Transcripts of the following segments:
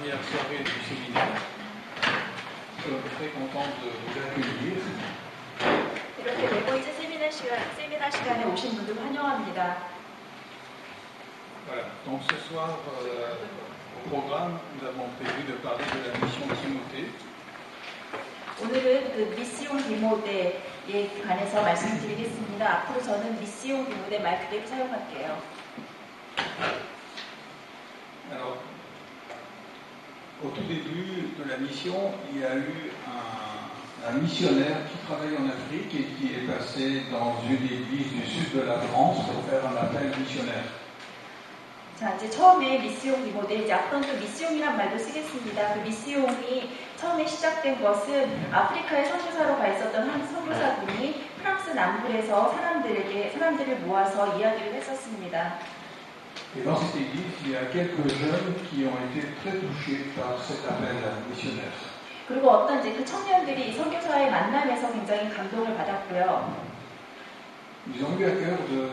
dernière soirée du séminaire. Nous sommes très contents de vous accueillir. 이렇게 네 번째 세미나 시간에 오신 분들 환영합니다. Voilà. Donc ce soir, au programme, nous avons prévu de parler de la mission Timothée. 오늘은 그 미시온 디모데에 관해서 말씀드리겠습니다. 앞으로 저는 미시온 디모데 말 그대로 사용할게요. Alors, au tout début de la mission, il y a eu un missionnaire qui travaille en Afrique et qui est passé dans une église du sud de la France pour faire un appel missionnaire. 자, 이제 처음에 미시온 디모데, 이제 앞으로는 또 미시온이란 말도 쓰겠습니다. 그 미시온이 처음에 시작된 것은 아프리카에 선교사로 가 있었던 한 선교사분이 프랑스 남부에서 사람들을 모아서 이야기를 했었습니다. Et dans cette église, il y a quelques jeunes qui ont été très touchés par cet appel missionnaire. 그리고 어떤 이제 그 청년들이 선교사의 만남에서 굉장히 감동을 받았고요. Ils ont eu à cœur de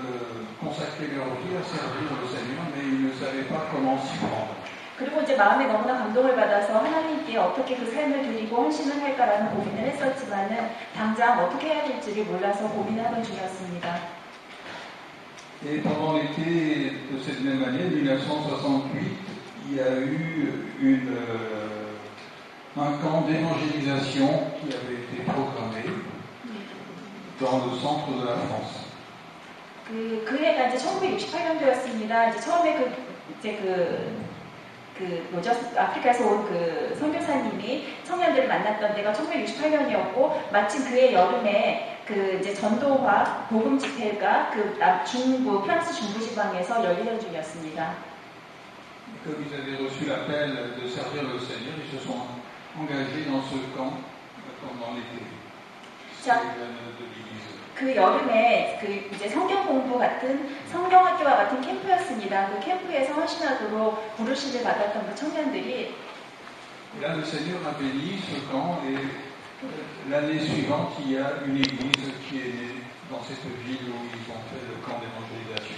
consacrer leur vie à servir le Seigneur, mais ils ne savaient pas comment s'y prendre. 그리고 이제 마음에 너무나 감동을 받아서 하나님께 어떻게 그 삶을 드리고 헌신을 할까라는 고민을 했었지만은 당장 어떻게 해야 될지를 몰라서 고민을 하던 중이었습니다. Et pendant l'été de cette même année, 1968, il y a eu un camp d'évangélisation qui avait été programmé dans le centre de la France. 그 해가 이제 1968년도였습니다. 이제 처음에 아프리카에서 온 그 선교사님이 청년들을 만났던 때가 1968년이었고, 마침 그해 여름에 그 이제 전도화 복음 집회가 그 프랑스 중부 지방에서 열리던 중이었습니다. Comme ils avaient reçu l'appel de servir le Seigneur, ils se sont engagés dans ce camp pendant l'été. 그 여름에 그 이제 성경 공부 같은 성경학교와 같은 캠프였습니다. 그 캠프에서 헌신하도록 부르심을 받았던 그 청년들이 Là, le Seigneur a béni ce camp et l'année suivante, il y a une église qui est née dans cette ville où ils ont fait le camp d'évangélisation.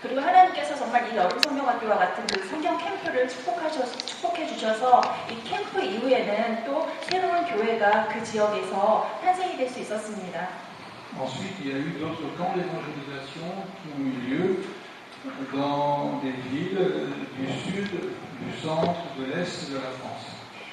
그리고 하나님께서 정말 이 여름 성경학교와 같은 그 성경 캠프를 축복해 주셔서 이 캠프 이후에는 또 새로운 교회가 그 지역에서 탄생이 될 수 있었습니다. Ensuite, il y a eu d'autres camps d'évangélisation qui ont eu lieu dans des villes du sud, du centre, de l'est de la France.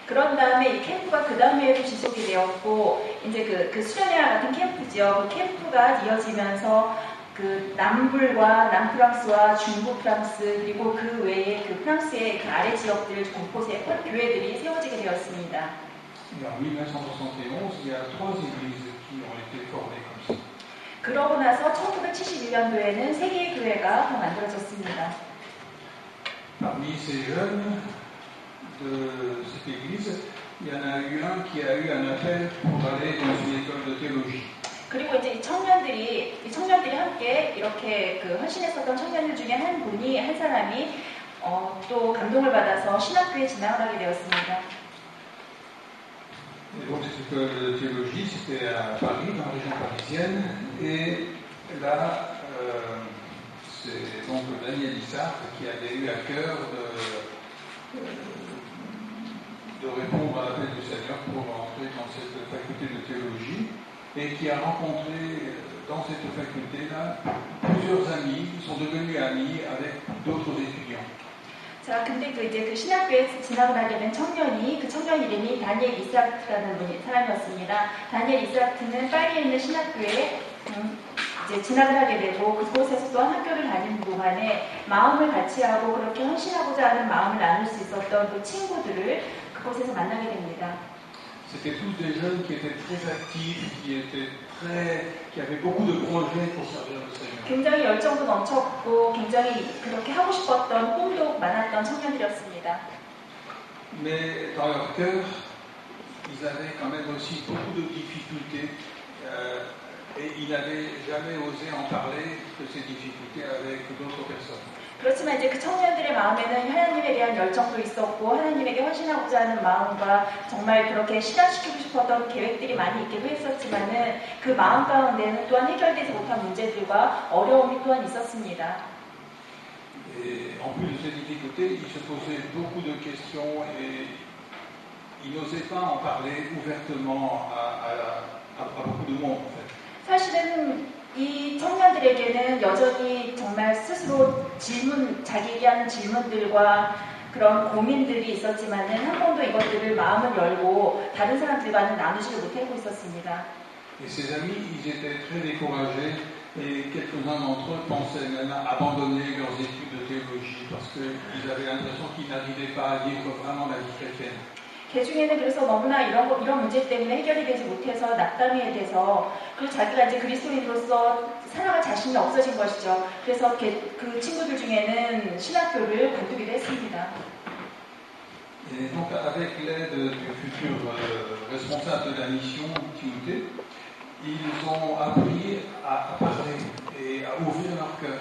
그런 다음에 이 캠프가 그 다음에도 지속이 되었고, 이제 그 수련회와 같은 캠프죠. 그 캠프가 이어지면서 그 남프랑스와 중부 프랑스, 그리고 그 외에 그 프랑스의 그 아래 지역들 곳곳에 교회들이 세워지게 되었습니다. En 1971, il y a 3 églises qui ont été formées comme ça. 그러고 나서 1971년도에는 3개의 교회가 더 만들어졌습니다. Parmi ces jeunes de cette église, il y en a eu un qui a eu un appel pour aller dans une école de théologie. 그리고 이제 이 청년들이 함께 이렇게 그 헌신했었던 청년들 중에 한 사람이 또 감동을 받아서 신학교에 진학을 하게 되었습니다. Et donc cette école de théologie, c'était à Paris, dans la région parisienne, et là, c'est donc Daniel Issard qui avait eu à cœur de répondre à l'appel du Seigneur pour entrer dans cette faculté de théologie, et qui a rencontré dans cette faculté-là plusieurs amis, qui sont devenus amis avec d'autres étudiants. 자, 근데 그 신학교에 진학을 하게 된 그 청년 이름이 다니엘 이스라트라는 사람이었습니다. 다니엘 이스라트는 파리에 있는 신학교에 이제 진학을 하게 되고, 그곳에서 또한 학교를 다니는 동안에 마음을 같이 하고 그렇게 헌신하고자 하는 마음을 나눌 수 있었던 그 친구들을 그곳에서 만나게 됩니다. C'était tous des jeunes qui étaient très actifs, qui avaient beaucoup de projets pour servir le Seigneur. 굉장히 열정도 넘쳤고 굉장히 그렇게 하고 싶었던 꿈도 많았던 청년들이었습니다. Mais dans leur cœur, ils avaient quand même aussi beaucoup de difficultés et ils n'avaient jamais osé en parler de ces difficultés avec d'autres personnes. 그렇지만 이제 그 청년들의 마음에는 하나님에 대한 열정도 있었고 하나님에게 헌신하고자 하는 마음과 정말 그렇게 실현시키고 싶었던 계획들이 많이 있기도 했었지만은 그 마음 가운데는 또한 해결되지 못한 문제들과 어려움이 또한 있었습니다. Et en plus de ces difficultés, il se posait beaucoup de questions et il n'osait pas en parler ouvertement à beaucoup de monde en fait. 사실은 이 청년들에게는 여전히 정말 스스로 자기에게 하는 질문들과 그런 고민들이 있었지만은 한 번도 이것들을 마음을 열고 다른 사람들과는 나누지를 못하고 있었습니다. Et ses amis, ils étaient très découragés et quelques-uns d'entre eux pensaient même abandonner leurs études de théologie parce qu'ils avaient l'impression qu'ils n'arrivaient pas à vivre vraiment la vie chrétienne. 그 중에는 그래서 너무나 이런 문제 때문에 해결이 되지 못해서 낙담이 돼서 그 자기가 이제 그리스도인으로서 살아갈 자신이 없어진 것이죠. 그래서 그 친구들 중에는 신학교를 관두기도 했습니다. Et donc avec l'aide du futur responsable de la mission, Timothée, ils ont appris à parler et à ouvrir leur cœur.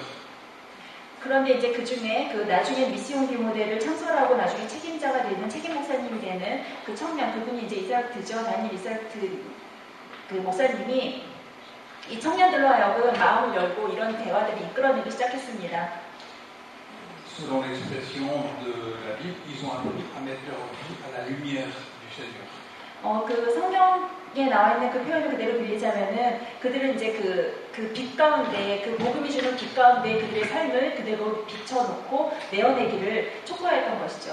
그런데 이제 그 중에 그 나중에 미시온 디모데를 창설하고 나중에 책임자가 되는 책임 목사님이 되는 그 청년, 그분이 이제 이사크죠. 다니엘 이사크 그 목사님이 이 청년들로 하여금 마음을 열고 이런 대화들을 이끌어내기 시작했습니다. Selon l'expression de la Bible, ils ont appris à mettre leur vie à la lumière du Seigneur. 그 성경에 나와 있는 그 표현을 그대로 빌리자면은 그들은 이제 그 빛 가운데, 그 복음이 주는 빛 가운데 그들의 삶을 그대로 비춰놓고 내어내기를 촉구했던 것이죠.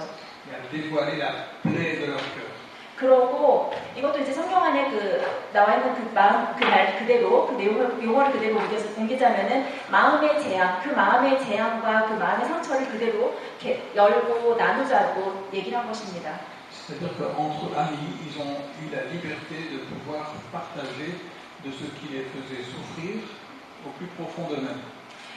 Et à dévoiler la plaie de leur cœur. 그러고 이것도 이제 성경 안에 나와 있는 그 마음, 그 말 그대로, 그 용어를 그대로 옮기자면은 마음의 재앙, 그 마음의 재앙과 그 마음의 상처를 그대로 이렇게 열고 나누자고 얘기를 한 것입니다. C'est-à-dire qu'entre amis, ils ont eu la liberté de pouvoir partager de ce qui les faisait souffrir au plus profond d'eux-mêmes.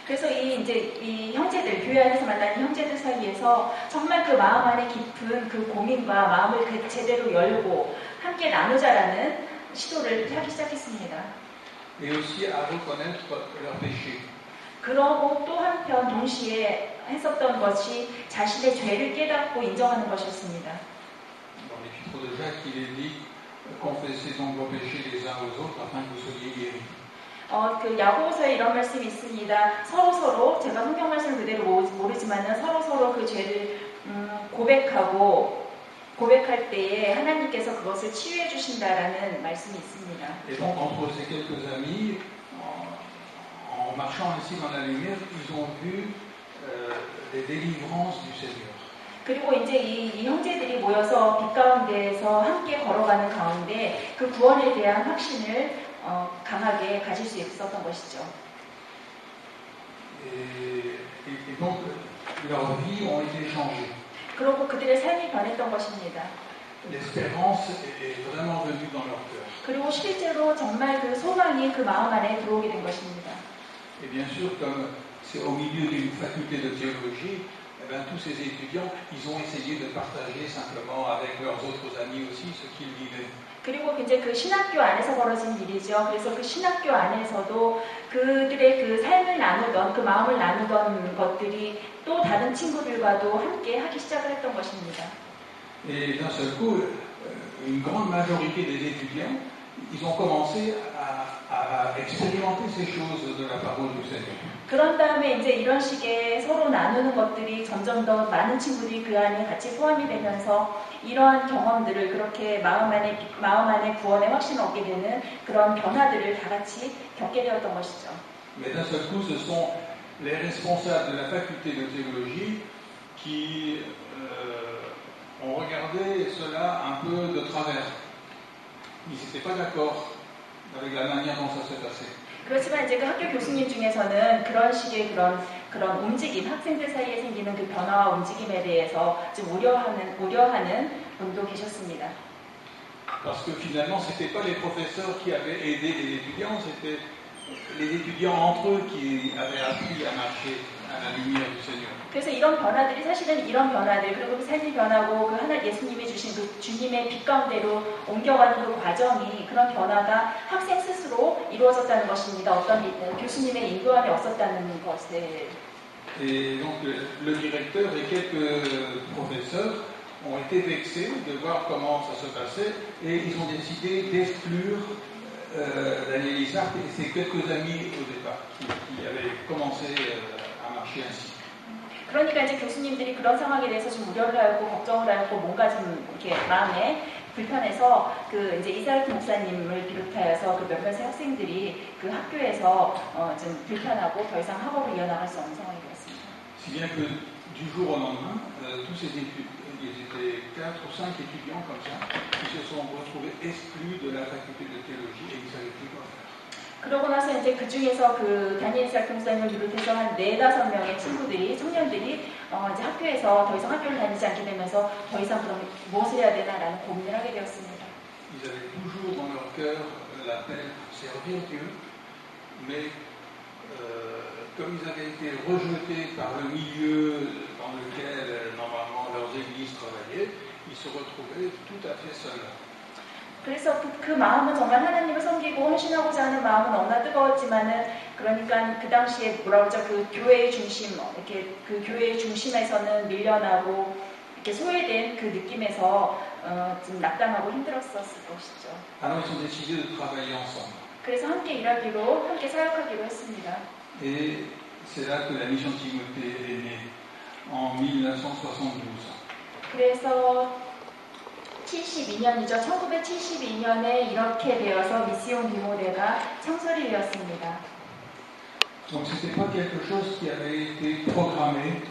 그래서 이 형제들, 교회 안에서 만나는 형제들 사이에서 정말 그 마음 안에 깊은 그 고민과 마음을 그 제대로 열고 함께 나누자라는 시도를 하기 시작했습니다. Et aussi à reconnaître leurs péchés. 그러고 또 한편 동시에 했었던 것이 자신의 죄를 깨닫고 인정하는 것이었습니다. Dans l'épître de Jacques, il est dit « Confessez donc vos péchés les uns aux autres afin que vous soyez guéris ». 그 야고보서에 이런 말씀이 있습니다. 서로 제가 성경 말씀 그대로 모르지만은 서로 그 죄를 고백할 때에 하나님께서 그것을 치유해 주신다라는 말씀이 있습니다. Et donc entre ces quelques amis, en marchant ainsi dans la lumière, ils ont vu des délivrances du Seigneur. 그리고 이제 이 형제들이 모여서 빛 가운데에서 함께 걸어가는 가운데 그 구원에 대한 확신을 강하게 가질 수 있었던 것이죠. Et donc leurs vies ont été changées. 그리고 그들의 삶이 변했던 것입니다. L'espérance est vraiment venue dans leur cœur. 그리고 실제로 정말 그 소망이 그 마음 안에 들어오게 된 것입니다. Et bien sûr, comme c'est au milieu d'une faculté de théologie, eh bien, tous ces étudiants, ils ont essayé de partager simplement avec leurs autres amis aussi ce qu'ils vivaient. 그리고 이제 그 신학교 안에서 벌어진 일이죠. 그래서 그 신학교 안에서도 그들의 그 삶을 나누던, 그 마음을 나누던 것들이 또 다른 친구들과도 함께 하기 시작을 했던 것입니다. Et d'un seul coup, une grande majorité des étudiants, ils ont commencé à expérimenter ces choses de la parole du Seigneur. 그런 다음에 이제 이런 식의 서로 나누는 것들이 점점 더 많은 친구들이 그 안에 같이 포함이 되면서 이러한 경험들을 그렇게 마음 안에 구원의 확신을 얻게 되는 그런 변화들을 다 같이 겪게 되었던 것이죠. Mais d'un seul coup, ce sont les responsables de la faculté de théologie qui ont regardé cela un peu de travers. Ils n'étaient pas d'accord avec la manière dont ça s'est passé. 그렇지만 이제 그 학교 교수님 중에서는 그런 식의 그런 움직임, 학생들 사이에 생기는 그 변화와 움직임에 대해서 좀 우려하는 분도 계셨습니다. Parce que finalement, c'était pas les professeurs qui avaient aidé les étudiants, c'était les étudiants entre eux qui avaient appris à marcher à la lumière du Seigneur. 그래서 이런 변화들이 사실은 이런 변화들, 그리고 그 삶이 변하고 그 하나 예수님이 주신 그 주님의 빛 가운데로 옮겨가는 그 과정이, 그런 변화가 학생 스스로 이루어졌다는 것입니다. 어떤 교수님의 인도함이 없었다는 것에. Et donc le directeur et quelques professeurs ont été vexés de voir comment ça se passait et ils ont décidé d'exclure Daniel Isaac et ses quelques amis au départ qui avaient commencé à marcher ainsi. 그러니까 이제 교수님들이 그런 상황에 대해서 좀 우려를 하고 걱정을 하고 뭔가 좀 이렇게 마음에 불편해서 그 이제 이사르트 목사님을 비롯하여서 그 몇몇의 학생들이 그 학교에서 좀 불편하고 더 이상 학업을 이어나갈 수 없는 상황이 되었습니다. Si bien que du jour au lendemain, tous ces étudiants, ils étaient 4 ou 5 étudiants comme ça, qui se sont retrouvés exclus de la faculté de théologie et ils ne savaient plus quoi faire. 그러고 나서 이제 그 중에서 그 다니엘 이사르트 목사님을 비롯해서 한 4-5명의 친구들이, 청년들이 이제 학교에서 더 이상 학교를 다니지 않게 되면서 더 이상 그럼 무엇을 해야 되나라는 고민을 하게 되었습니다. Ils avaient toujours dans leur cœur l'appel à servir Dieu, mais comme ils avaient été rejetés par le milieu dans lequel normalement leurs églises travaillaient, ils se retrouvaient tout à fait seuls. 그래서 그 마음은 정말 하나님을 섬기고 헌신하고자 하는 마음은 너무나 뜨거웠지만은 그러니까 그 당시에 뭐라 그러죠? 그 교회의 중심, 이렇게 그 교회의 중심에서는 밀려나고 이렇게 소외된 그 느낌에서 좀 낙담하고 힘들었었을 것이죠. Alors ils ont décidé de travailler ensemble. 그래서 함께 일하기로, 함께 사역하기로 했습니다. Et c'est là que la mission Timothée est née en 1972. 그래서 72년이죠. 1972년에 이렇게 되어서 미시온 디모데가 창설이 되었습니다. Donc c'était pas quelque chose qui avait été programmé.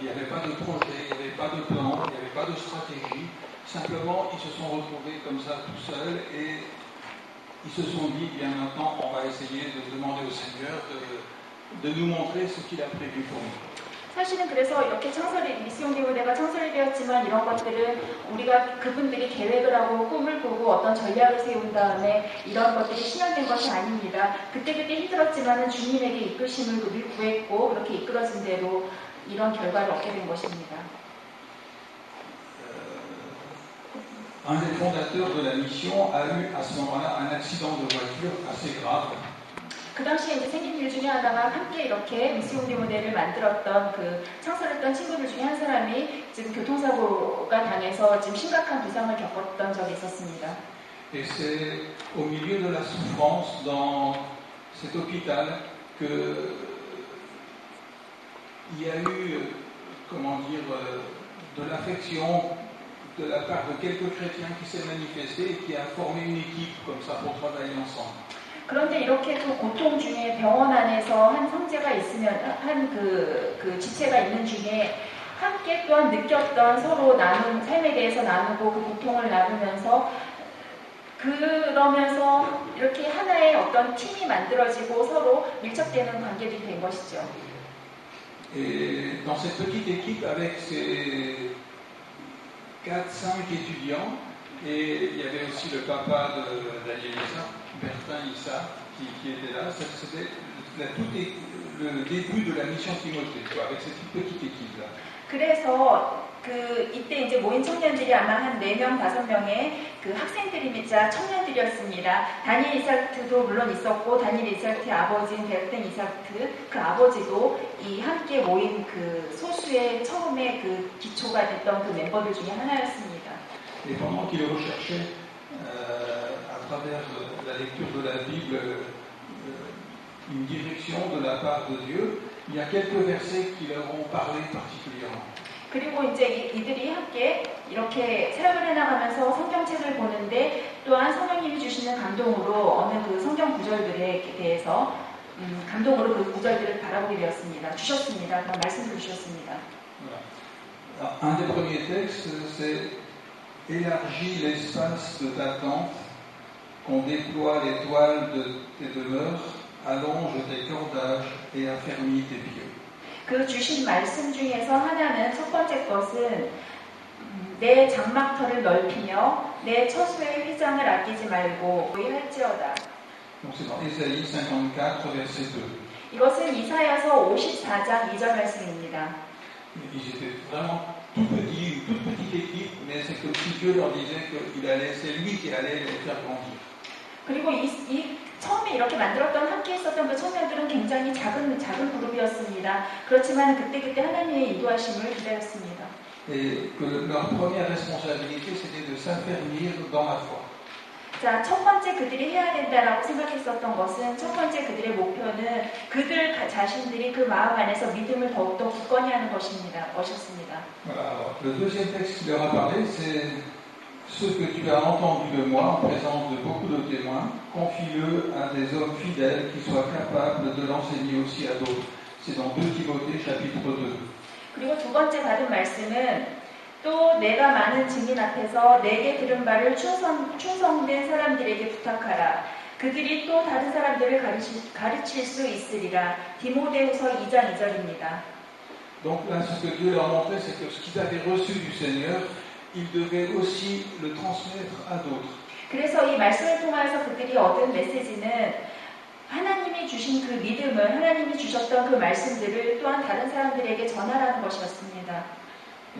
Il n'y avait pas de projet, il n'y avait pas de plan, il n'y avait pas de stratégie. Simplement, ils se sont retrouvés comme ça tout seuls et ils se sont dit, bien maintenant, on va essayer de demander au Seigneur de nous montrer ce qu'il a prévu pour nous. 사실은 그래서 이렇게 미시온 디모데가 창설이 되었지만 이런 것들은 우리가 그분들이 계획을 하고 꿈을 꾸고 어떤 전략을 세운 다음에 이런 것들이 실현된 것이 아닙니다. 그때그때 힘들었지만은 주님에게 이끄심을 구했고 그렇게 이끌어진 대로 이런 결과를 얻게 된 것입니다. Un des fondateurs de la mission a eu à ce moment-là un accident de voiture assez grave. 그 당시에 이제 생긴 일 중에 하나가 함께 이렇게 미시온 디모데를 만들었던 그 창설했던 친구들 중에 한 사람이 지금 교통사고가 당해서 지금 심각한 부상을 겪었던 적이 있었습니다. Et c'est au milieu de la souffrance dans cet hôpital que il y a eu, comment dire, de l'affection de la part de quelques chrétiens qui s'est manifestée et qui a formé une équipe comme ça pour travailler ensemble. 그런데 이렇게 그 고통 중에 병원 안에서 한 형제가 있으면 한 그 지체가 있는 중에 함께 또한 느꼈던 서로 나눈 삶에 대해서 나누고 그 고통을 나누면서 그러면서 이렇게 하나의 어떤 팀이 만들어지고 서로 밀착되는 관계들이 된 것이죠. Et dans cette petite équipe avec ces 4-5 étudiants, et il y avait aussi le papa de Daniel Issa, Bertin Issa, qui était là. C'était le début de la mission Timothée, avec cette petite équipe-là. 그래서 이때 이제 모인 청년들이 아마 한 4명, 5명의 그 학생들이자 청년들이었습니다. 다니엘 이사르트도 물론 있었고, 다니엘 이사르트의 아버지인 베르텐 이사르트, 그 아버지도 이 함께 모인 그 소수의 처음에 그 기초가 됐던 그 멤버들 중에 하나였습니다. Et pendant qu'ils recherchaient, à travers la lecture de la Bible, une direction de la part de Dieu, il y a quelques versets qui leur ont parlé particulièrement. 그리고 이제 이들이 함께 이렇게 사역을 해나가면서 성경책을 보는데 또한 성령님이 주시는 감동으로 어느 그 성경 구절들에 대해서 감동으로 그 구절들을 바라보게 되었습니다. 주셨습니다. 그런 말씀을 주셨습니다. Voilà. Un des premiers textes, c'est élargis l'espace de ta tente, qu'on déploie les toiles de tes demeures, allonge tes cordages et affermis tes pieux. 그 주신 말씀 중에서 하나는 첫 번째 것은 내 장막터를 넓히며 내 처소의 휘장을 아끼지 말고 할지어다. Donc c'est dans Ésaïe 54, verset 2. 이것은 이사야서 54장 2절 말씀입니다. Ils étaient vraiment tout petits, une toute petite équipe, mais c'est comme si Dieu leur disait qu'il allait, c'est lui qui allait les faire grandir. 그리고 처음에 이렇게 만들었던 함께 있었던 그 청년들은 굉장히 작은 그룹이었습니다. 그렇지만 그때 하나님의 인도하심을 기다렸습니다. Et que leur première responsabilité, c'était de s'affermir dans la foi. 자, 첫 번째 그들이 해야 된다라고 생각했었던 것은 첫 번째 그들의 목표는 그들 자신들이 그 마음 안에서 믿음을 더욱더 굳건히 하는 것이었습니다. Voilà, alors, le deuxième texte qui leur a parlé, c'est ce que tu as entendu de moi en présence de beaucoup de témoins, confie-le à des hommes fidèles qui soient capables de l'enseigner aussi à d'autres. C'est dans 2 Timothée chapitre 2. 그리고 두 번째 받은 말씀은 또 내가 많은 증인 앞에서 내게 들은 바를 충성된 사람들에게 부탁하라. 그들이 또 다른 사람들을 가르칠 수 있으리라. 디모데후서 2장 2절입니다. Donc là, ce que Dieu leur montrait, c'est que ce qu'ils avaient reçu du Seigneur, ils devaient aussi le transmettre à d'autres. 그래서 이 말씀을 통해서 그들이 얻은 메시지는 하나님이 주신 그 믿음을, 하나님이 주셨던 그 말씀들을 또한 다른 사람들에게 전하라는 것이었습니다.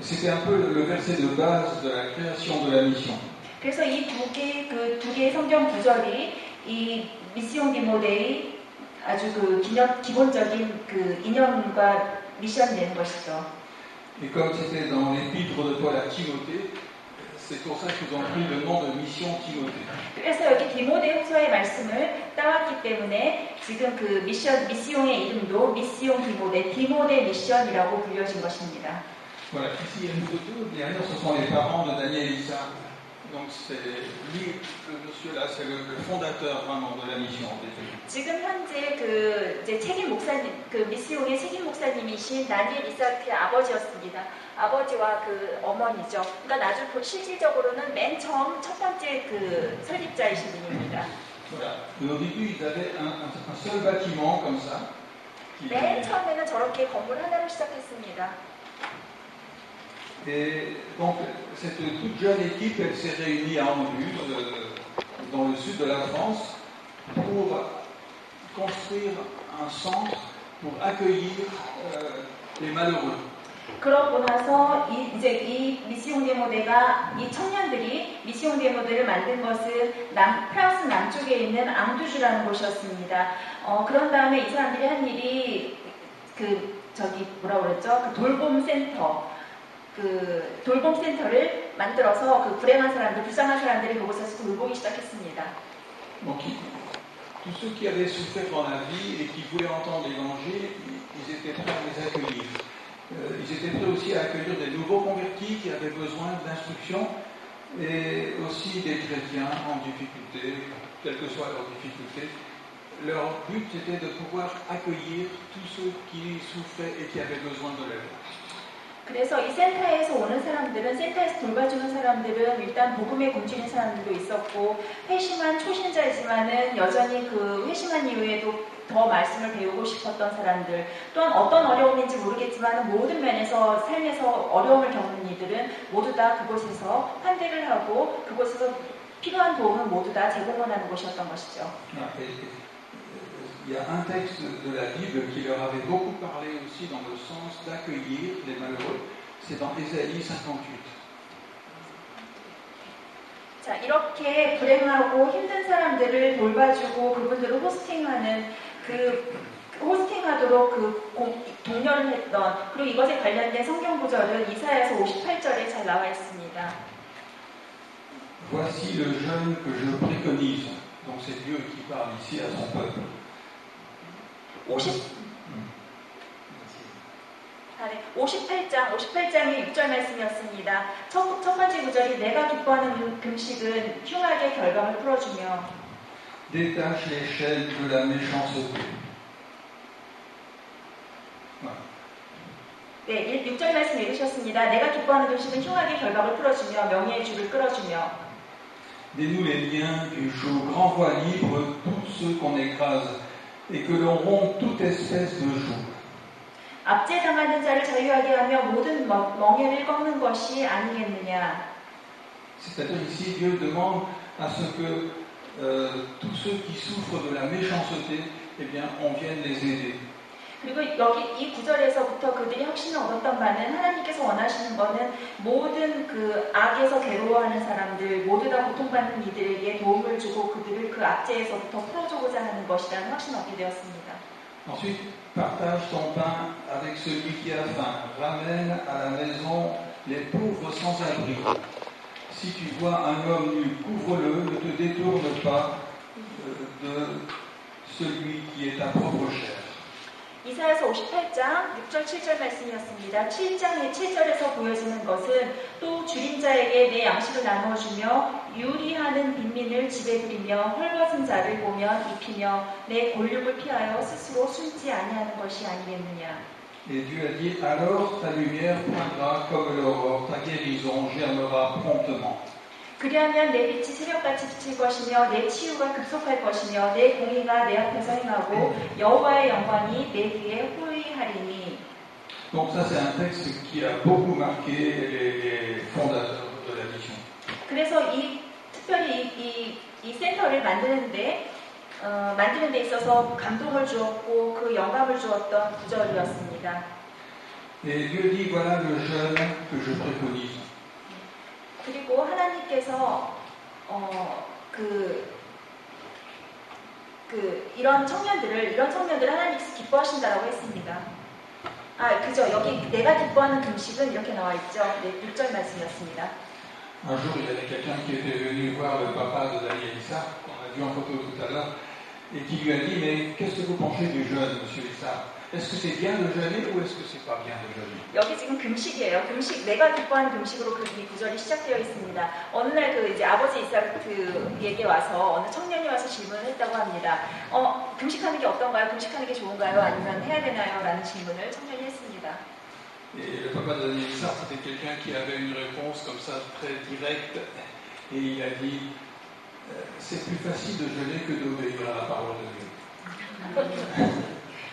C'était un peu le verset de base de la création de la mission. 그래서 이 두 개의 성경 구절이 이 미시온 디모데의 아주 그 기본적인 그 이념과 미션이 되는 것이죠. Et comme c'était dans l'épître de Paul à Timothée, c'est pour ça qu'ils ont pris le nom de mission Timothée. 그래서 여기 디모데후서의 말씀을 따왔기 때문에 지금 그 미시온의 이름도 미시온 디모데 미션이라고 불려진 것입니다. Voilà, ici il y a une photo. Derrière, ce sont les parents de Daniel et Issa. Donc c'est lui, le monsieur là, c'est le fondateur vraiment de la mission. 지금 현재 그 이제 책임 목사님, 그 미시온의 책임 목사님이신 다니엘 이사크의 아버지였습니다. 아버지와 그 어머니죠. 그러니까 아주 실질적으로는 맨 처음 첫 번째 그 설립자이신 분입니다. Voilà. Au début, ils avaient un seul bâtiment comme ça. 맨 처음에는 저렇게 건물 하나로 시작했습니다. Et donc, cette toute jeune équipe, elle s'est réunie à Anduze, dans le sud de la France, pour construire un centre pour accueillir les malheureux. 그러고 나서 이 미시온 디모데가 이 청년들이 미시온 디모데를 만든 것은 프랑스 남쪽에 있는 앙두주라는 곳이었습니다. 그런 다음에 이 사람들이 한 일이 돌봄 센터를 만들어서 그 불행한 사람들, 불쌍한 사람들이 그곳에서 돌보기 시작했습니다. Donc, tous ceux qui avaient souffert dans la vie et qui voulaient entendre l'évangile, ils étaient prêts à les accueillir. Ils étaient prêts aussi à accueillir des nouveaux convertis qui avaient besoin d'instruction et aussi des chrétiens en difficulté, quelles que soient leurs difficultés. Leur but était de pouvoir accueillir tous ceux qui souffraient et qui avaient besoin de l'aide. 그래서 이 센터에서 오는 사람들은, 센터에서 돌봐주는 사람들은 일단 복음에 굶주린 사람들도 있었고, 회심한 초신자이지만은 여전히 그 회심한 이후에도 더 말씀을 배우고 싶었던 사람들, 또한 어떤 어려움인지 모르겠지만 모든 면에서 삶에서 어려움을 겪는 이들은 모두 다 그곳에서 환대를 하고 그곳에서 필요한 도움을 모두 다 제공을 하는 곳이었던 것이죠. Il y a un texte de la Bible qui leur avait beaucoup parlé aussi dans le sens d'accueillir les malheureux. C'est dans Ésaïe 58. 자, 이렇게 불행하고 힘든 사람들을 돌봐주고 그분들을 호스팅하는 호스팅하도록 독려를 했던, 그리고 이것에 관련된 성경 구절은 이사야서 58절에 잘 나와 있습니다. Voici le jeûne que je préconise. Donc c'est Dieu qui parle ici à son peuple. 58장의 6절 말씀이었습니다. 첫 번째 구절이 내가 기뻐하는 금식은 흉악의 결박을 풀어주며 Détache les chaînes de la méchanceté. 네, 6절 말씀 읽으셨습니다. 내가 기뻐하는 금식은 흉악의 결박을 풀어주며 명예의 줄을 끌어주며 Dénoue les liens du joug, renvoie libre tous ceux qu'on écrase et que l'on rompt toute espèce de joug. 압제당하는 자를 자유하게 하며 모든 멍에를 꺾는 것이 아니겠느냐. C'est-à-dire ici, Dieu demande à ce que tous ceux qui souffrent de la méchanceté, eh bien, on vienne les aider. 그리고 여기 이 구절에서부터 그들이 확신을 얻었던 바는 하나님께서 원하시는 것은 모든 그 악에서 괴로워하는 사람들, 모두 다 고통받는 이들에게 도움을 주고 그들을 그 압제에서부터 풀어주고자 하는 것이라는 확신을 얻게 되었습니다. Ensuite, partage ton pain avec celui qui a faim. Ramène à la maison les pauvres sans abri. si tu vois un homme nu, couvre-le, ne te détourne pas de celui qui est ta propre chair. 이사야서 58장 6절 7절 말씀이었습니다. 7장의 7절에서 보여지는 것은 또 줄인 자에게 내 양식을 나누어주며 유리하는 빈민을 집에 들이며 헐벗은 자를 보면 입히며 내 골육을 피하여 스스로 숨지 아니하는 것이 아니겠느냐. Et Dieu a dit, alors ta lumière poindra comme l'aurore, ta guérison germera promptement. 그리하면 내 빛이 새벽같이 비칠 것이며 내 치유가 급속할 것이며 내 공의가 내 앞에서 행하고 여호와의 영광이 내 뒤에 호위하리니. Donc ça c'est un texte qui a beaucoup marqué les fondateurs de la mission. 그래서 특별히 이 센터를 만드는 데 있어서 감동을 주었고 그 영감을 주었던 구절이었습니다. Et Dieu dit, voilà le jeûne que je préconise. 그리고 하나님께서 이런 청년들을 하나님께서 기뻐하신다라고 했습니다. 그죠. 여기 내가 기뻐하는 금식은 이렇게 나와 있죠. 네, 6절 말씀이었습니다. Un jour, il y avait quelqu'un qui était venu voir le papa de Daniel Issa, qu'on a vu en photo tout à l'heure, et qui lui a dit, mais qu'est-ce que vous pensez du jeûne, monsieur Issa? Est-ce que c'est bien de jeûner ou est-ce que c'est pas bien de jeûner? 여기 지금 금식이에요. 금식, 내가 기뻐하는 금식으로 이 구절이 시작되어 있습니다. 어느 날 이제 아버지 이삭에게 와서 어느 청년이 와서 질문을 했다고 합니다. 금식하는 게 어떤가요? 금식하는 게 좋은가요? 아니면 해야 되나요? 라는 질문을 청년이 했습니다. Et le papa de Daniel Issa, c'était quelqu'un qui avait une réponse comme ça très directe, et il a dit, c'est plus facile de jeûner que d'obéir à la parole de Dieu.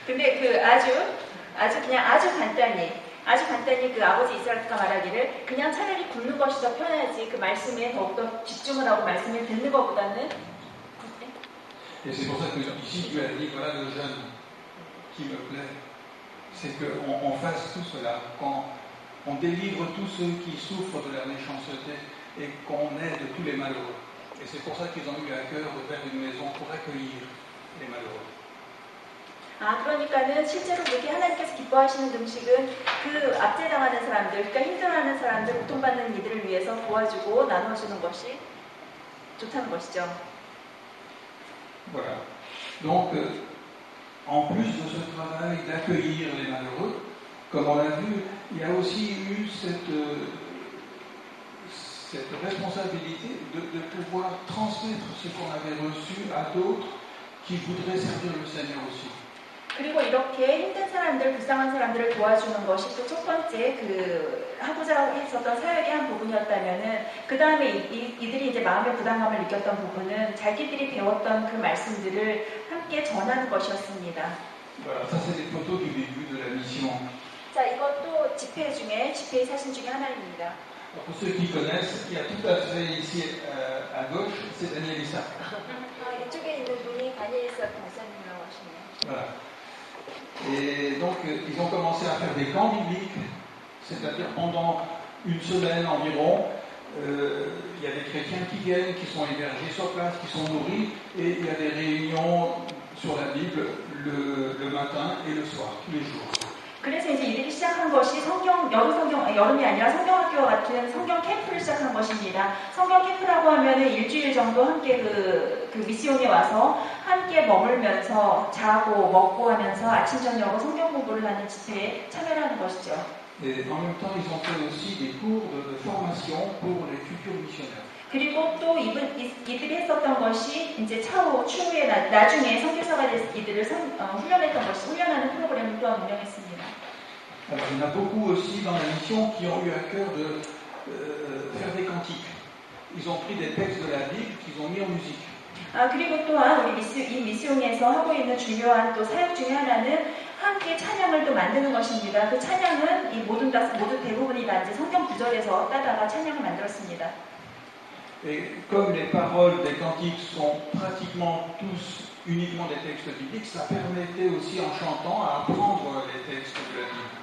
근데 아주 간단히 그 아버지 이스라엘가 말하기를 그냥 차라리 굶는 것이 더 편하지 그 말씀에 더욱더 집중을 하고 말씀을 듣는 것보다는. Et c'est pour ça que ici Dieu a dit, voilà le jeûne qui me plaît, c'est qu'on fasse tout cela, qu'on délivre tous ceux qui souffrent de la méchanceté et qu'on aide tous les malheureux. Et c'est pour ça qu'ils ont eu à cœur de faire une maison pour accueillir les malheureux. 그러니까는 실제로 그렇게 하나님께서 기뻐하시는 금식은 그 압제당하는 사람들, 그러니까 힘들어하는 사람들, 고통받는 이들을 위해서 도와주고 나눠주는 것이 좋다는 것이죠. Voilà. Donc, en plus de ce travail d'accueillir les malheureux, comme on l'a vu, il y a aussi eu cette responsabilité de pouvoir transmettre ce qu'on avait reçu à d'autres qui voudraient servir le Seigneur aussi. 그리고 이렇게 힘든 사람들, 불쌍한 사람들을 도와주는 것이 또 첫 번째 하고자 했었던 사역의 한 부분이었다면은 그 다음에 이들이 이제 마음의 부담감을 느꼈던 부분은 자기들이 배웠던 그 말씀들을 함께 전하는 것이었습니다. Voilà, ça c'est des photos du début de la mission. 자, 이것도 집회의 사진 중에 하나입니다. Pour ceux qui connaissent, il y a tout à fait ici à gauche, c'est Daniel Issa. 이쪽에 있는 분이 다니엘 이삭 목사님이라고 하시네요. Voilà. Et donc, ils ont commencé à faire des camps bibliques, c'est-à-dire pendant une semaine environ, il y a des chrétiens qui viennent, qui sont hébergés sur place, qui sont nourris, et il y a des réunions sur la Bible le matin et le soir, tous les jours. 그래서 이제 이들이 시작한 것이 여름이 아니라 성경학교와 같은 성경 캠프를 시작한 것입니다. 성경 캠프라고 하면은 일주일 정도 함께 그 미시온에 와서 함께 머물면서 자고 먹고 하면서 아침 저녁으로 성경 공부를 하는 집회에 참여를 하는 것이죠. Et en même temps, ils ont fait aussi des cours de formation pour les futurs missionnaires. 그리고 또 이들이 했었던 것이 이제 추후에 나중에 선교사가 될 이들을 훈련하는 프로그램을 또한 운영했습니다. Alors, il y en a beaucoup aussi dans la mission qui ont eu à cœur de faire des cantiques. Ils ont pris des textes de la Bible qu'ils ont mis en musique. 그리고 또한 우리 이 미시온에서 하고 있는 중요한 또 사역 중에 하나는 함께 찬양을 또 만드는 것입니다. 그 찬양은 모두 대부분이 다 이제 성경 구절에서 따다가 찬양을 만들었습니다. Et comme les paroles des cantiques sont pratiquement tous uniquement des textes bibliques, ça permettait aussi en chantant à apprendre les textes de la Bible.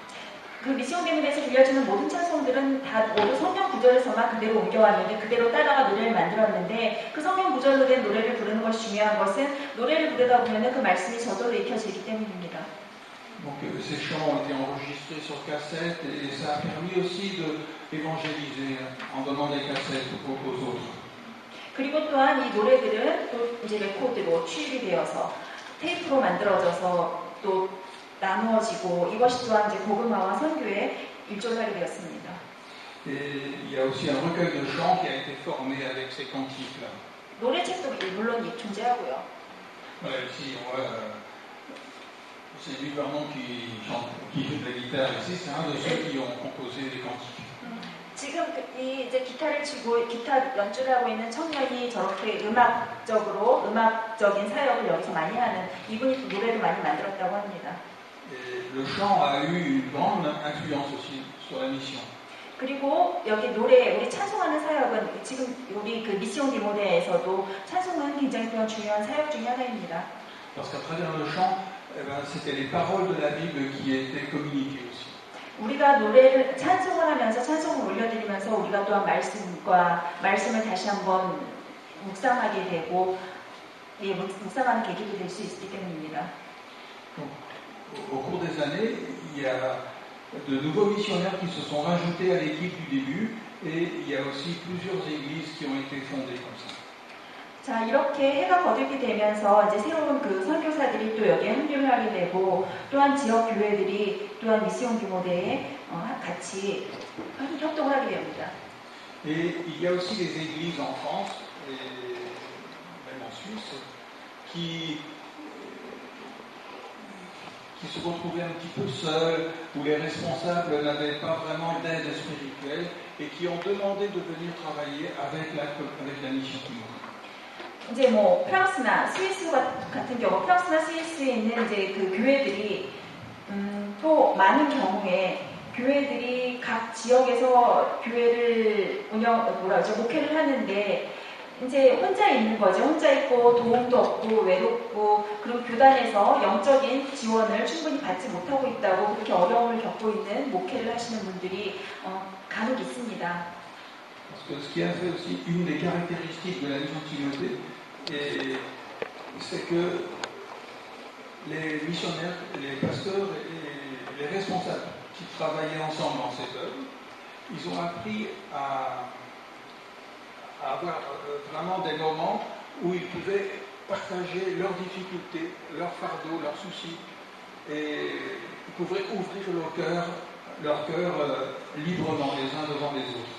그 미시온 대문에서 들려주는 모든 찬송들은 다 모두 성경 구절에서만 그대로 옮겨왔는데 그대로 따라가 노래를 만들었는데 그 성경 구절로 된 노래를 부르는 것이 중요한 것은 노래를 부르다 보면 그 말씀이 저절로 익혀지기 때문입니다. Donc ces chants ont été enregistrés sur cassette et ça a permis aussi d'évangéliser en donnant des cassettes aux autres. 그리고 또한 이 노래들은 또 이제 레코드로 취입이 되어서 테이프로 만들어져서 또 나누어지고 이것이 또한 이제 복음화와 선교에 일조하게 되었습니다. Et il y a aussi un recueil de chants qui a été formé avec ces cantiques-là. 노래책도 물론 존재하고요. Voilà, ici on voit c'est lui Vernon qui joue de la guitare ici, c'est un de ceux qui ont composé les cantiques. 지금 이제 기타를 치고 기타 연주를 하고 있는 청년이 저렇게 음악적인 사역을 여기서 많이 하는 이분이 또 노래를 많이 만들었다고 합니다. Et le chant a eu une grande influence aussi sur la mission. 그리고 여기 노래, 우리 찬송하는 사역은 지금 우리 그 미시온 디모데에서도 찬송은 굉장히 또한 중요한 사역 중에 하나입니다. Parce qu'à travers le chant, c'était les paroles de la Bible qui étaient communiquées aussi. 우리가 노래를 찬송을 하면서 찬송을 올려드리면서 우리가 또한 말씀을 다시 한번 묵상하게 되고 묵상하는 계기도 될 수 있기 때문입니다. Au cours des années, il y a de nouveaux missionnaires qui se sont rajoutés à l'équipe du début et il y a aussi plusieurs églises qui ont été fondées comme ça. 자, 이렇게 해가 거듭이 되면서 이제 새로운 그 선교사들이 또 여기에 합류를 하게 되고 또한 지역 교회들이 또한 미시온 규모대에 같이 협동을 하게 됩니다. Et il y a aussi des églises en France et même en Suisse qui se retrouvaient un petit peu seuls, où les responsables n'avaient pas vraiment d'aide spirituelle et qui ont demandé de venir travailler avec la mission Timor. 이제 프랑스나 스위스 같은 경우, 프랑스나 스위스에 있는 이제 그 교회들이 또 많은 경우에 교회들이 각 지역에서 교회를 목회를 하는데 이제 혼자 있는 거죠. 혼자 있고 도움도 없고 외롭고 그리고 교단에서 영적인 지원을 충분히 받지 못하고 있다고 그렇게 어려움을 겪고 있는 목회를 하시는 분들이 간혹 있습니다. Parce que ce qui a fait aussi une des caractéristiques de la mission Timothée, c'est que les missionnaires, les pasteurs et les responsables qui travaillaient ensemble dans cette œuvre, ils ont appris à avoir vraiment des moments où ils pouvaient partager leurs difficultés, leurs fardeaux, leurs soucis, et ils pouvaient ouvrir leur cœur librement les uns devant les autres.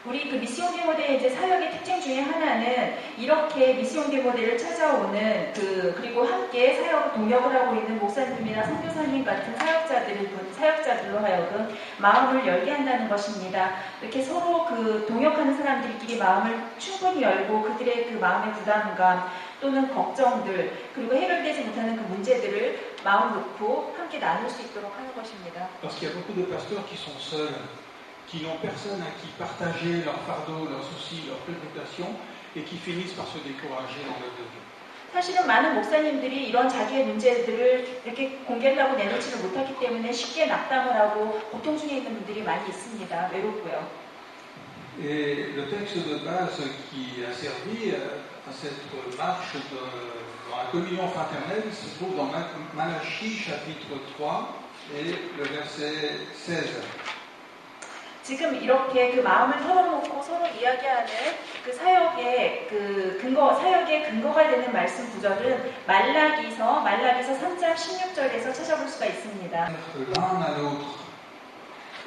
우리 그 미시온 디모데의 이제 사역의 특징 중에 하나는 이렇게 미시온 디모데를 찾아오는 그리고 함께 사역을 동역을 하고 있는 목사님이나 선교사님 같은 사역자들로 하여금 마음을 열게 한다는 것입니다. 이렇게 서로 그 동역하는 사람들끼리 마음을 충분히 열고 그들의 그 마음의 부담감 또는 걱정들 그리고 해결되지 못하는 그 문제들을 마음 놓고 함께 나눌 수 있도록 하는 것입니다. Parce qu'il y a beaucoup de pasteurs qui sont seuls. Qui n'ont personne à qui partager leurs fardeaux, leurs soucis, leurs préoccupations et qui finissent par se décourager dans l'œuvre de Dieu. 사실은 많은 목사님들이 이런 자기의 문제들을 이렇게 공개를 하고 내놓지를 못하기 때문에 쉽게 낙담을 하고 고통 중에 있는 분들이 많이 있습니다. 외롭고요. Et le texte de base qui a servi à cette marche dans la communion fraternelle se trouve dans Malachie chapitre 3 et le verset 16. 지금 이렇게 그 마음을 털어놓고 서로 이야기하는 그 사역의 근거가 되는 말씀 구절은 말라기서 3장 16절에서 찾아볼 수가 있습니다. L'un à l'autre.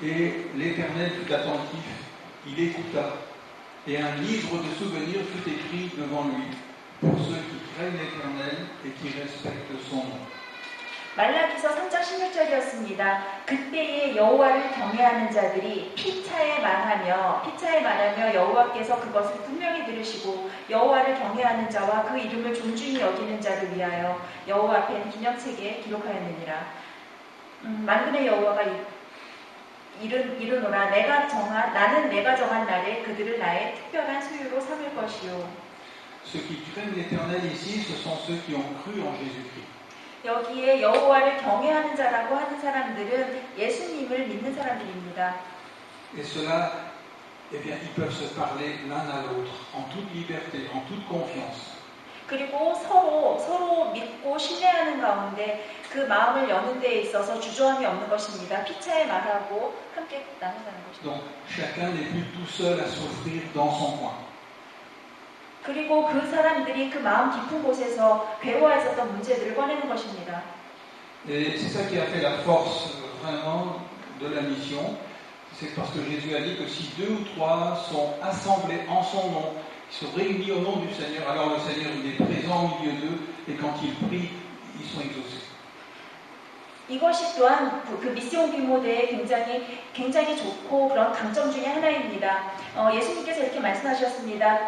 Et l'Éternel fut attentif, il écouta, et un livre de souvenirs fut écrit devant lui pour ceux qui craignent l'Éternel et qui respectent son nom. 말라기서 3장 16절이었습니다. 그때에 여호와를 경외하는 자들이 피차에 말하며 여호와께서 그것을 분명히 들으시고 여호와를 경외하는 자와 그 이름을 존중히 여기는 자를 위하여 여호와 앞에 기념책에 기록하였느니라. 만군의 여호와가 이르노라 나는 내가 정한 날에 그들을 나의 특별한 소유로 삼을 것이요. Ceux qui craignent l'Éternel ici, ce sont ceux qui ont cru en Jésus-Christ. 여기에 여호와를 경외하는 자라고 하는 사람들은 예수님을 믿는 사람들입니다. Et cela, eh bien, ils peuvent se parler l'un à l'autre en toute liberté, en toute confiance. 그리고 서로 믿고 신뢰하는 가운데 그 마음을 여는 데에 있어서 주저함이 없는 것입니다. 피차에 말하고 함께 나눈다는 것입니다. Donc chacun n'est plus tout seul à souffrir dans son coin. 그리고 그 사람들이 그 마음 깊은 곳에서 괴로워했었던 문제들을 꺼내는 것입니다. Et c'est ça qui a fait la force vraiment de la mission. C'est parce que Jésus a dit que si 2 ou 3 sont assemblés en son nom, ils sont réunis au nom du Seigneur, alors le Seigneur il est présent au milieu d'eux et quand ils prient, ils sont exaucés. 이것이 또한 그 미시온 비모대의 굉장히 좋고 그런 강점 중에 하나입니다. 예수님께서 이렇게 말씀하셨습니다.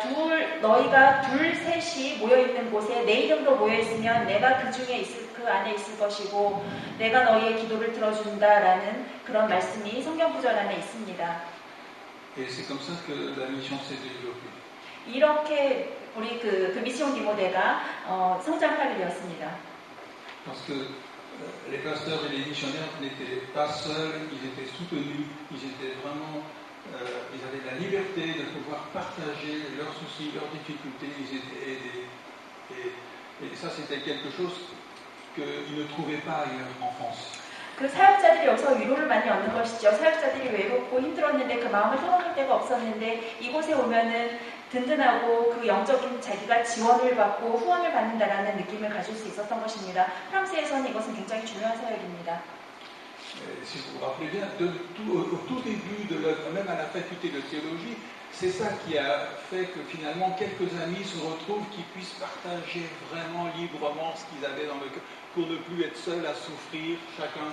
너희가 둘, 셋이 모여있는 곳에 내 이름으로 모여있으면 내가 그 안에 있을 것이고 내가 너희의 기도를 들어준다라는 그런 말씀이 성경 구절 안에 있습니다. Et c'est comme ça que la mission s'est développée. 이렇게 우리 그 미시온 비모대가 성장하게 되었습니다. Parce que les pasteurs et les missionnaires n'étaient pas seuls, ils étaient soutenus, ils étaient vraiment, ils avaient la liberté de pouvoir partager leurs soucis, leurs difficultés, ils étaient aidés. Et ça, c'était quelque chose qu'ils ne trouvaient pas ailleurs en France. 그 사역자들이 여기서 위로를 많이 얻는 것이죠. 사역자들이 외롭고 힘들었는데 그 마음을 털어놓을 데가 없었는데 이곳에 오면은 든든하고 그 영적인 자기가 지원을 받고 후원을 받는다라는 느낌을 가질 수 있었던 것입니다. 프랑스에서는 이것은 굉장히 중요한 사역입니다. Si vous vous rappelez bien, au tout début de l'œuvre, même à la faculté de théologie, c'est ça qui a fait que finalement quelques amis se retrouvent, qui puissent partager vraiment librement ce qu'ils avaient dans le cœur, pour ne plus être seuls à souffrir, chacun.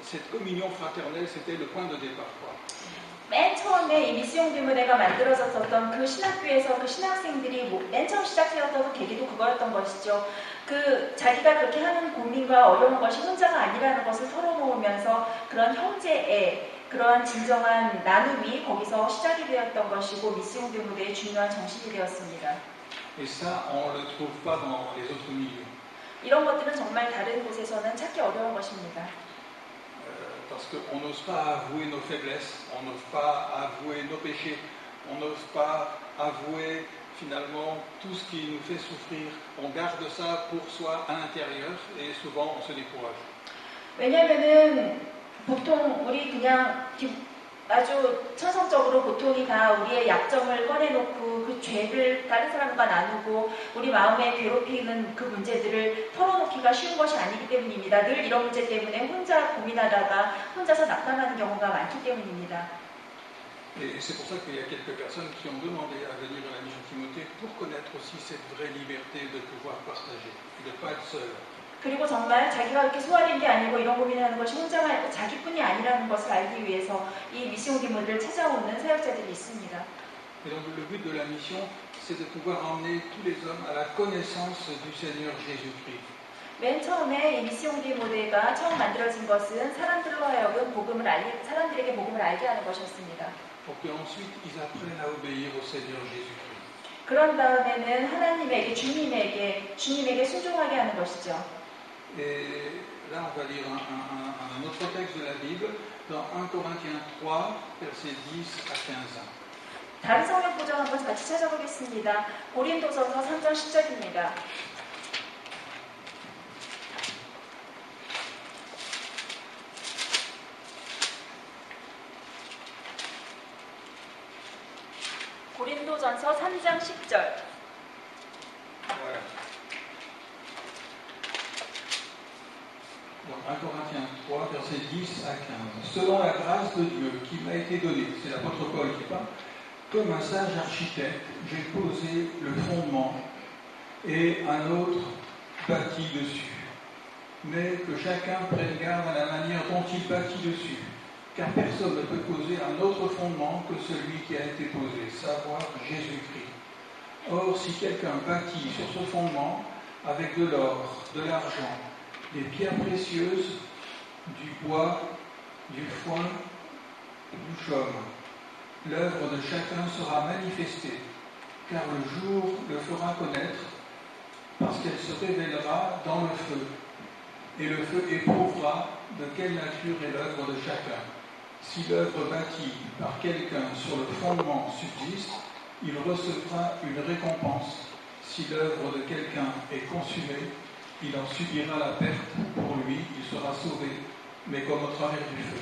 Cette communion fraternelle, c'était le point de départ, quoi. 맨 처음에 이 미시온 비모대가 만들어졌었던 그 신학교에서 그 신학생들이 맨 처음 시작되었던 계기도 그거였던 것이죠. 그 자기가 그렇게 하는 고민과 어려운 것이 혼자가 아니라는 것을 털어놓으면서 그런 형제의 그러한 진정한 나눔이 거기서 시작이 되었던 것이고 미시온 비모대의 중요한 정신이 되었습니다. Et ça, on ne le trouve pas dans les autres milieux. 이런 것들은 정말 다른 곳에서는 찾기 어려운 것입니다. Parce qu'on n'ose pas avouer nos faiblesses, on n'ose pas avouer nos péchés, on n'ose pas avouer finalement tout ce qui nous fait souffrir. On garde ça pour soi à l'intérieur et souvent on se décourage. 왜냐하면은 보통 우리 그냥 아주 천성적으로 보통이 다 우리의 약점을 꺼내놓고 그 죄를 다른 사람과 나누고 우리 마음에 괴롭히는 그 문제들을 털어놓기가 쉬운 것이 아니기 때문입니다. 늘 이런 문제 때문에 혼자 고민하다가 혼자서 낙담하는 경우가 많기 때문입니다. Et c'est pour ça qu'il y a quelques personnes qui ont demandé à venir à la mission Timothée pour connaître aussi cette vraie liberté de pouvoir partager, de ne pas être seul. 그리고 정말 자기가 그렇게 소화된 게 아니고 이런 고민하는 것이 혼자가 아니고 자기뿐이 아니라는 것을 알기 위해서 이 미시온 비모대를 찾아오는 사역자들이 있습니다. Et donc le but de la mission, c'est de pouvoir emmener tous les hommes à la connaissance du Seigneur Jésus-Christ. 맨 처음에 이 미시온 비모대가 처음 만들어진 것은 사람들로 하여금 사람들에게 복음을 알게 하는 것이었습니다. Pour qu'ensuite ils apprennent à obéir au Seigneur Jésus-Christ. 그런 다음에는 주님에게 순종하게 하는 것이죠. Et là, on va lire un autre texte de la Bible, dans 1 Corinthiens 3, versets 10 à 15. 다른 성경 구절 한번 같이 찾아보겠습니다. 고린도전서 3장 10절입니다. 고린도전서 3장 10절. Voilà. Donc 1 Corinthiens 3, versets 10 à 15. Selon la grâce de Dieu qui m'a été donnée, c'est l'apôtre Paul qui parle, comme un sage architecte, j'ai posé le fondement et un autre bâtit dessus. Mais que chacun prenne garde à la manière dont il bâtit dessus, car personne ne peut poser un autre fondement que celui qui a été posé, savoir Jésus-Christ. Or, si quelqu'un bâtit sur ce fondement avec de l'or, de l'argent, des pierres précieuses, du bois, du foin, du chaume, l'œuvre de chacun sera manifestée, car le jour le fera connaître, parce qu'elle se révélera dans le feu, et le feu éprouvera de quelle nature est l'œuvre de chacun. Si l'œuvre bâtie par quelqu'un sur le fondement subsiste, il recevra une récompense. Si l'œuvre de quelqu'un est consumée, il en subira la perte pour lui, il sera sauvé, mais comme au travers du feu.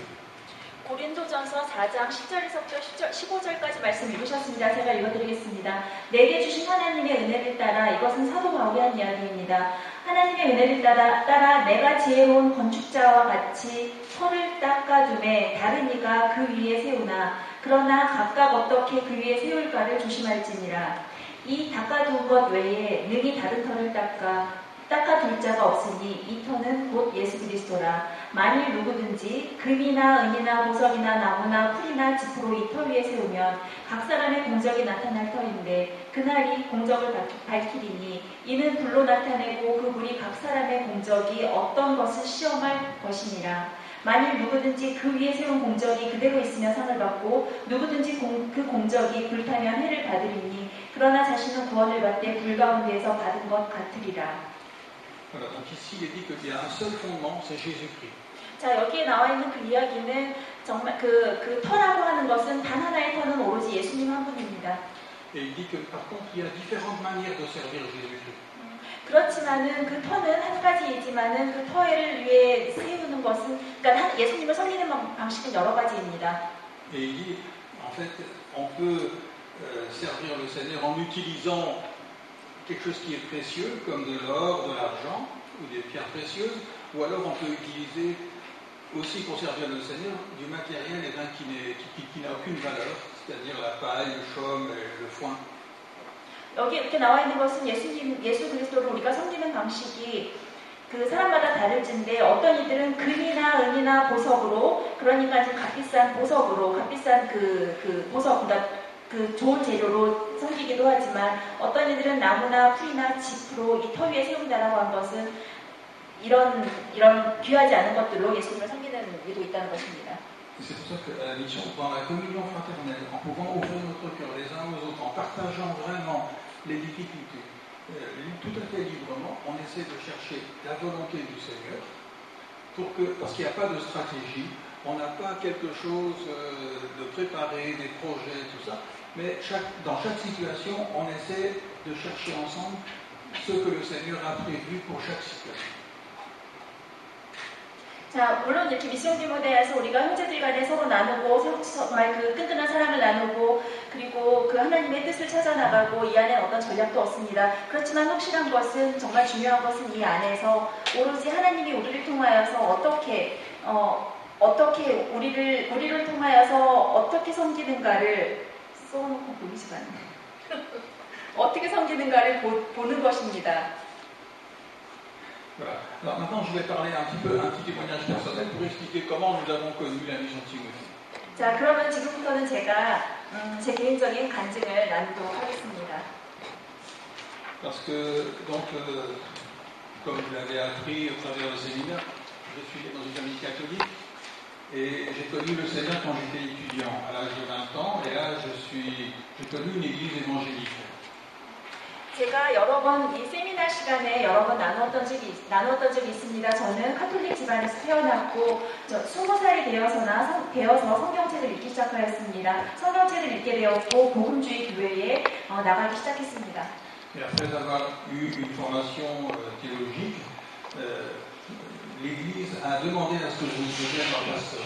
고린도전서 4장 10절에서부터 15절까지 말씀 읽으셨습니다. 제가 읽어드리겠습니다. 내게 주신 하나님의 은혜를 따라, 이것은 사도 바울이 한 이야기입니다. 하나님의 은혜를 따라 내가 지혜로운 건축자와 같이 터를 닦아둠에 다른 이가 그 위에 세우나 그러나 각각 어떻게 그 위에 세울까를 조심할지니라. 이 닦아둔 것 외에 능히 다른 터를 닦아둘 자가 없으니 이 터는 곧 예수 그리스도라. 만일 누구든지 금이나 은이나 보석이나 나무나 풀이나 짚으로 이 터 위에 세우면 각 사람의 공적이 나타날 터인데 그날이 공적을 밝히리니 이는 불로 나타내고 그 불이 각 사람의 공적이 어떤 것을 시험할 것이니라. 만일 누구든지 그 위에 세운 공적이 그대로 있으면 상을 받고 누구든지 그 공적이 불타면 해를 받으리니 그러나 자신은 구원을 받되 불 가운데에서 받은 것 같으리라. Voilà, donc ici il est dit qu'il y a un seul fondement, c'est Jésus-Christ. 자, 여기에 나와 있는 그 이야기는 정말 그 터라고 하는 것은 단 하나의 터는 오로지 예수님 한 분입니다. Et il dit que par contre il y a différentes manières de servir Jésus-Christ. 그렇지만은 그 터는 한 가지이지만은 그 터를 위해 세우는 것은, 그러니까 예수님을 섬기는 방식은 여러 가지입니다. Et il dit, en fait, on peut servir le Seigneur en utilisant quelque chose qui est précieux, comme de l'or, de l'argent ou des pierres précieuses, ou alors on peut utiliser aussi pour servir le Seigneur du matériel qui n'a aucune valeur, c'est-à-dire la paille, le chaume, le foin. 여기 이렇게 나와 있는 것은 예수 그리스도를 우리가 섬기는 방식이 그 사람마다 다를진데 어떤 이들은 금이나 은이나 보석으로, 그러니까 지금 값비싼 보석으로, 값비싼 그 보석, 그러니까 그 좋은 재료로 섬기기도 하지만 어떤 이들은 나무나 풀이나 짚으로 이 터 위에 세운다라고 한 것은 이런 귀하지 않은 것들로 예수님을 섬기는 일도 있다는 것입니다. C'est pour ça que la mission, dans la communion fraternelle, en pouvant ouvrir notre cœur les uns aux autres, en partageant vraiment les difficultés, tout à fait librement, on essaie de chercher la volonté du Seigneur, parce qu'il n'y a pas de stratégie, on n'a pas quelque chose de préparé, des projets, tout ça, mais dans chaque situation, on essaie de chercher ensemble ce que le Seigneur a prévu pour chaque situation. 자, 물론 이렇게 미션 디모데에서 우리가 형제들 간에 서로 나누고 정말 그 끈끈한 사랑을 나누고 그리고 그 하나님의 뜻을 찾아나가고 이 안에 어떤 전략도 없습니다. 그렇지만 확실한 것은, 정말 중요한 것은 이 안에서 오로지 하나님이 우리를 통하여서 어떻게 우리를 통하여서 어떻게 섬기는가를 써놓고 보이지가 않네. 어떻게 섬기는가를 보는 것입니다. Voilà. Alors maintenant, je vais parler un petit témoignage personnel pour expliquer comment nous avons connu la mission Timothée. 자, 그러면 지금부터는 제가 제 개인적인 간증을 나누도록 하겠습니다. Parce que, donc, comme vous l'avez appris au travers du séminaire, je suis né dans une famille catholique et j'ai connu le Seigneur quand j'étais étudiant, à l'âge de 20 ans, et là j'ai connu une église évangélique. 제가 여러 번 이 세미나 시간에 여러 번 나누었던 적이 있습니다. 저는 카톨릭 집안에서 태어났고 20살이 되어서 성경책을 읽기 시작하였습니다. 성경책을 읽게 되었고 복음주의 교회에 나가기 시작했습니다. Et après avoir eu une formation théologique, l'Église a demandé à ce que je devienne un pasteur.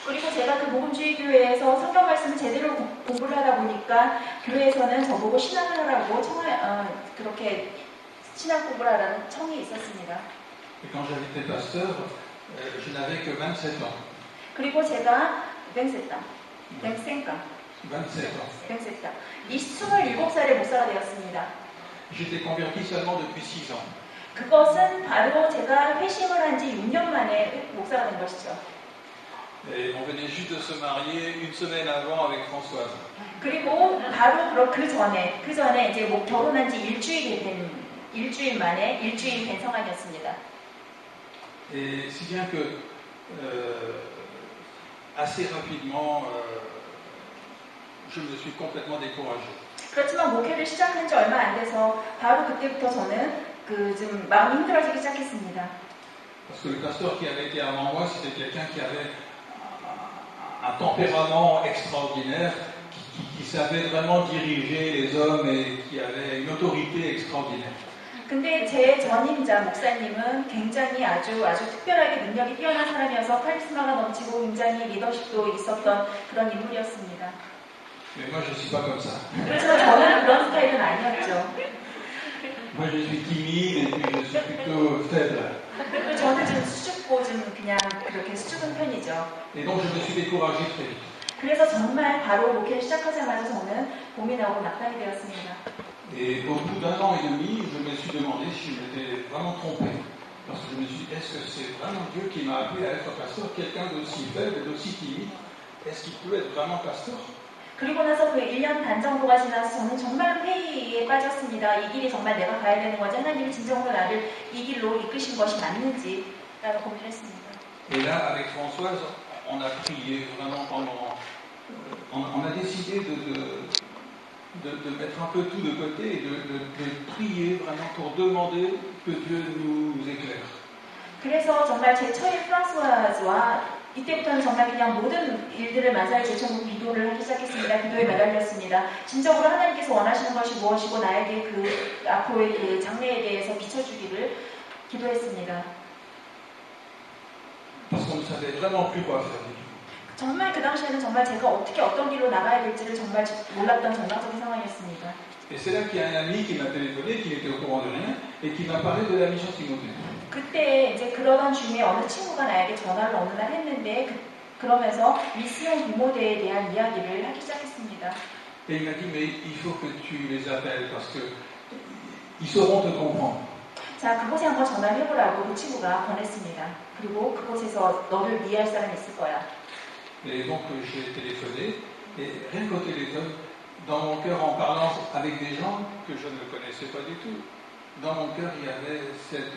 그리고 제가 그 복음주의 교회에서 성경 말씀을 제대로 공부를 하다 보니까 교회에서는 저보고 신학을 하라고 그렇게 신학 공부를 하라는 청이 있었습니다. Et quand j'étais pasteur, je n'avais que 27 ans. 그리고 제가 27살 27살에 목사가 되었습니다. J'étais converti seulement depuis 6 ans. 그것은 바로 제가 회심을 한 지 6년 만에 목사가 된 것이죠. Et on venait juste de se marier une semaine avant avec Françoise. 그리고 바로 그 전에 이제 결혼한 지 일주일 된 성황이었습니다. Et si bien que assez rapidement, je me suis complètement découragé. 그렇지만 목회를 시작한 지 얼마 안 돼서 바로 그때부터 저는 좀 마음이 힘들어지기 시작했습니다. Parce que le pasteur qui avait été avant moi, c'était quelqu'un qui avait un tempérament extraordinaire, qui savait vraiment diriger les hommes et qui avait une autorité extraordinaire. 근데 제 전임자 목사님은 굉장히 아주 특별하게 능력이 뛰어난 사람이어서 카리스마가 넘치고 굉장히 리더십도 있었던 그런 인물이었습니다. Mais moi, je ne suis pas comme ça. 그래서 저는 그런 스타일은 아니었죠. Moi, je suis timide et puis je suis plutôt faible. 그리고 저는 좀 수줍고 좀 그냥 그렇게 수줍은 편이죠. Et donc, je me suis découragé très vite. 그래서 정말 바로 목회를 시작하자마자 저는 고민하고 낙담이 되었습니다. Et au bout d'un an et demi, je me suis demandé si je m'étais vraiment trompé. Parce que je me suis dit, est-ce que c'est vraiment Dieu qui m'a appelé à être pasteur? Quelqu'un d'aussi faible et d'aussi timide, est-ce qu'il peut être vraiment pasteur? 그리고 나서 그 1년 반 정도가 지나서 저는 정말 회의에 빠졌습니다. 이 길이 정말 내가 가야 되는 건지 하나님이 진정으로 나를 이 길로 이끄신 것이 맞는지라는 고민을 했습니다. Et là, avec Françoise, on a prié vraiment pendant... On a décidé de mettre un peu tout de côté et de prier vraiment pour demander que Dieu nous éclaire. 그래서 정말 제 처인 프랑스와즈와 이때부터는 정말 그냥 모든 일들을 만사에 제쳐놓고 기도를 하기 시작했습니다. 기도에 매달렸습니다. 진정으로 하나님께서 원하시는 것이 무엇이고 나에게 그 앞으로의 그 장래에 대해서 비춰주기를 기도했습니다. Parce qu'on ne savait vraiment plus quoi faire du tout. 정말 그 당시에는 정말 제가 어떻게 어떤 길로 나가야 될지를 정말 몰랐던 전망적인 상황이었습니다. Et c'est là qu'il y a un ami qui m'a téléphoné, qui n'était au courant de rien, et qui m'a parlé de la mission Timothée. 그때 이제 그러던 중에 어느 친구가 나에게 전화를 어느 날 했는데 그러면서 미스용 디모데에 대한 이야기를 하기 시작했습니다. Et il m'a dit, mais il faut que tu les appelles parce que ils sauront te comprendre. 자, 그곳에 한번 전화를 해보라고 그 친구가 권했습니다. 그리고 그곳에서 너를 이해할 사람이 있을 거야. Et donc j'ai téléphoné, et rien qu'au téléphone, dans mon cœur, en parlant avec des gens que je ne connaissais pas du tout, dans mon cœur, il y avait cette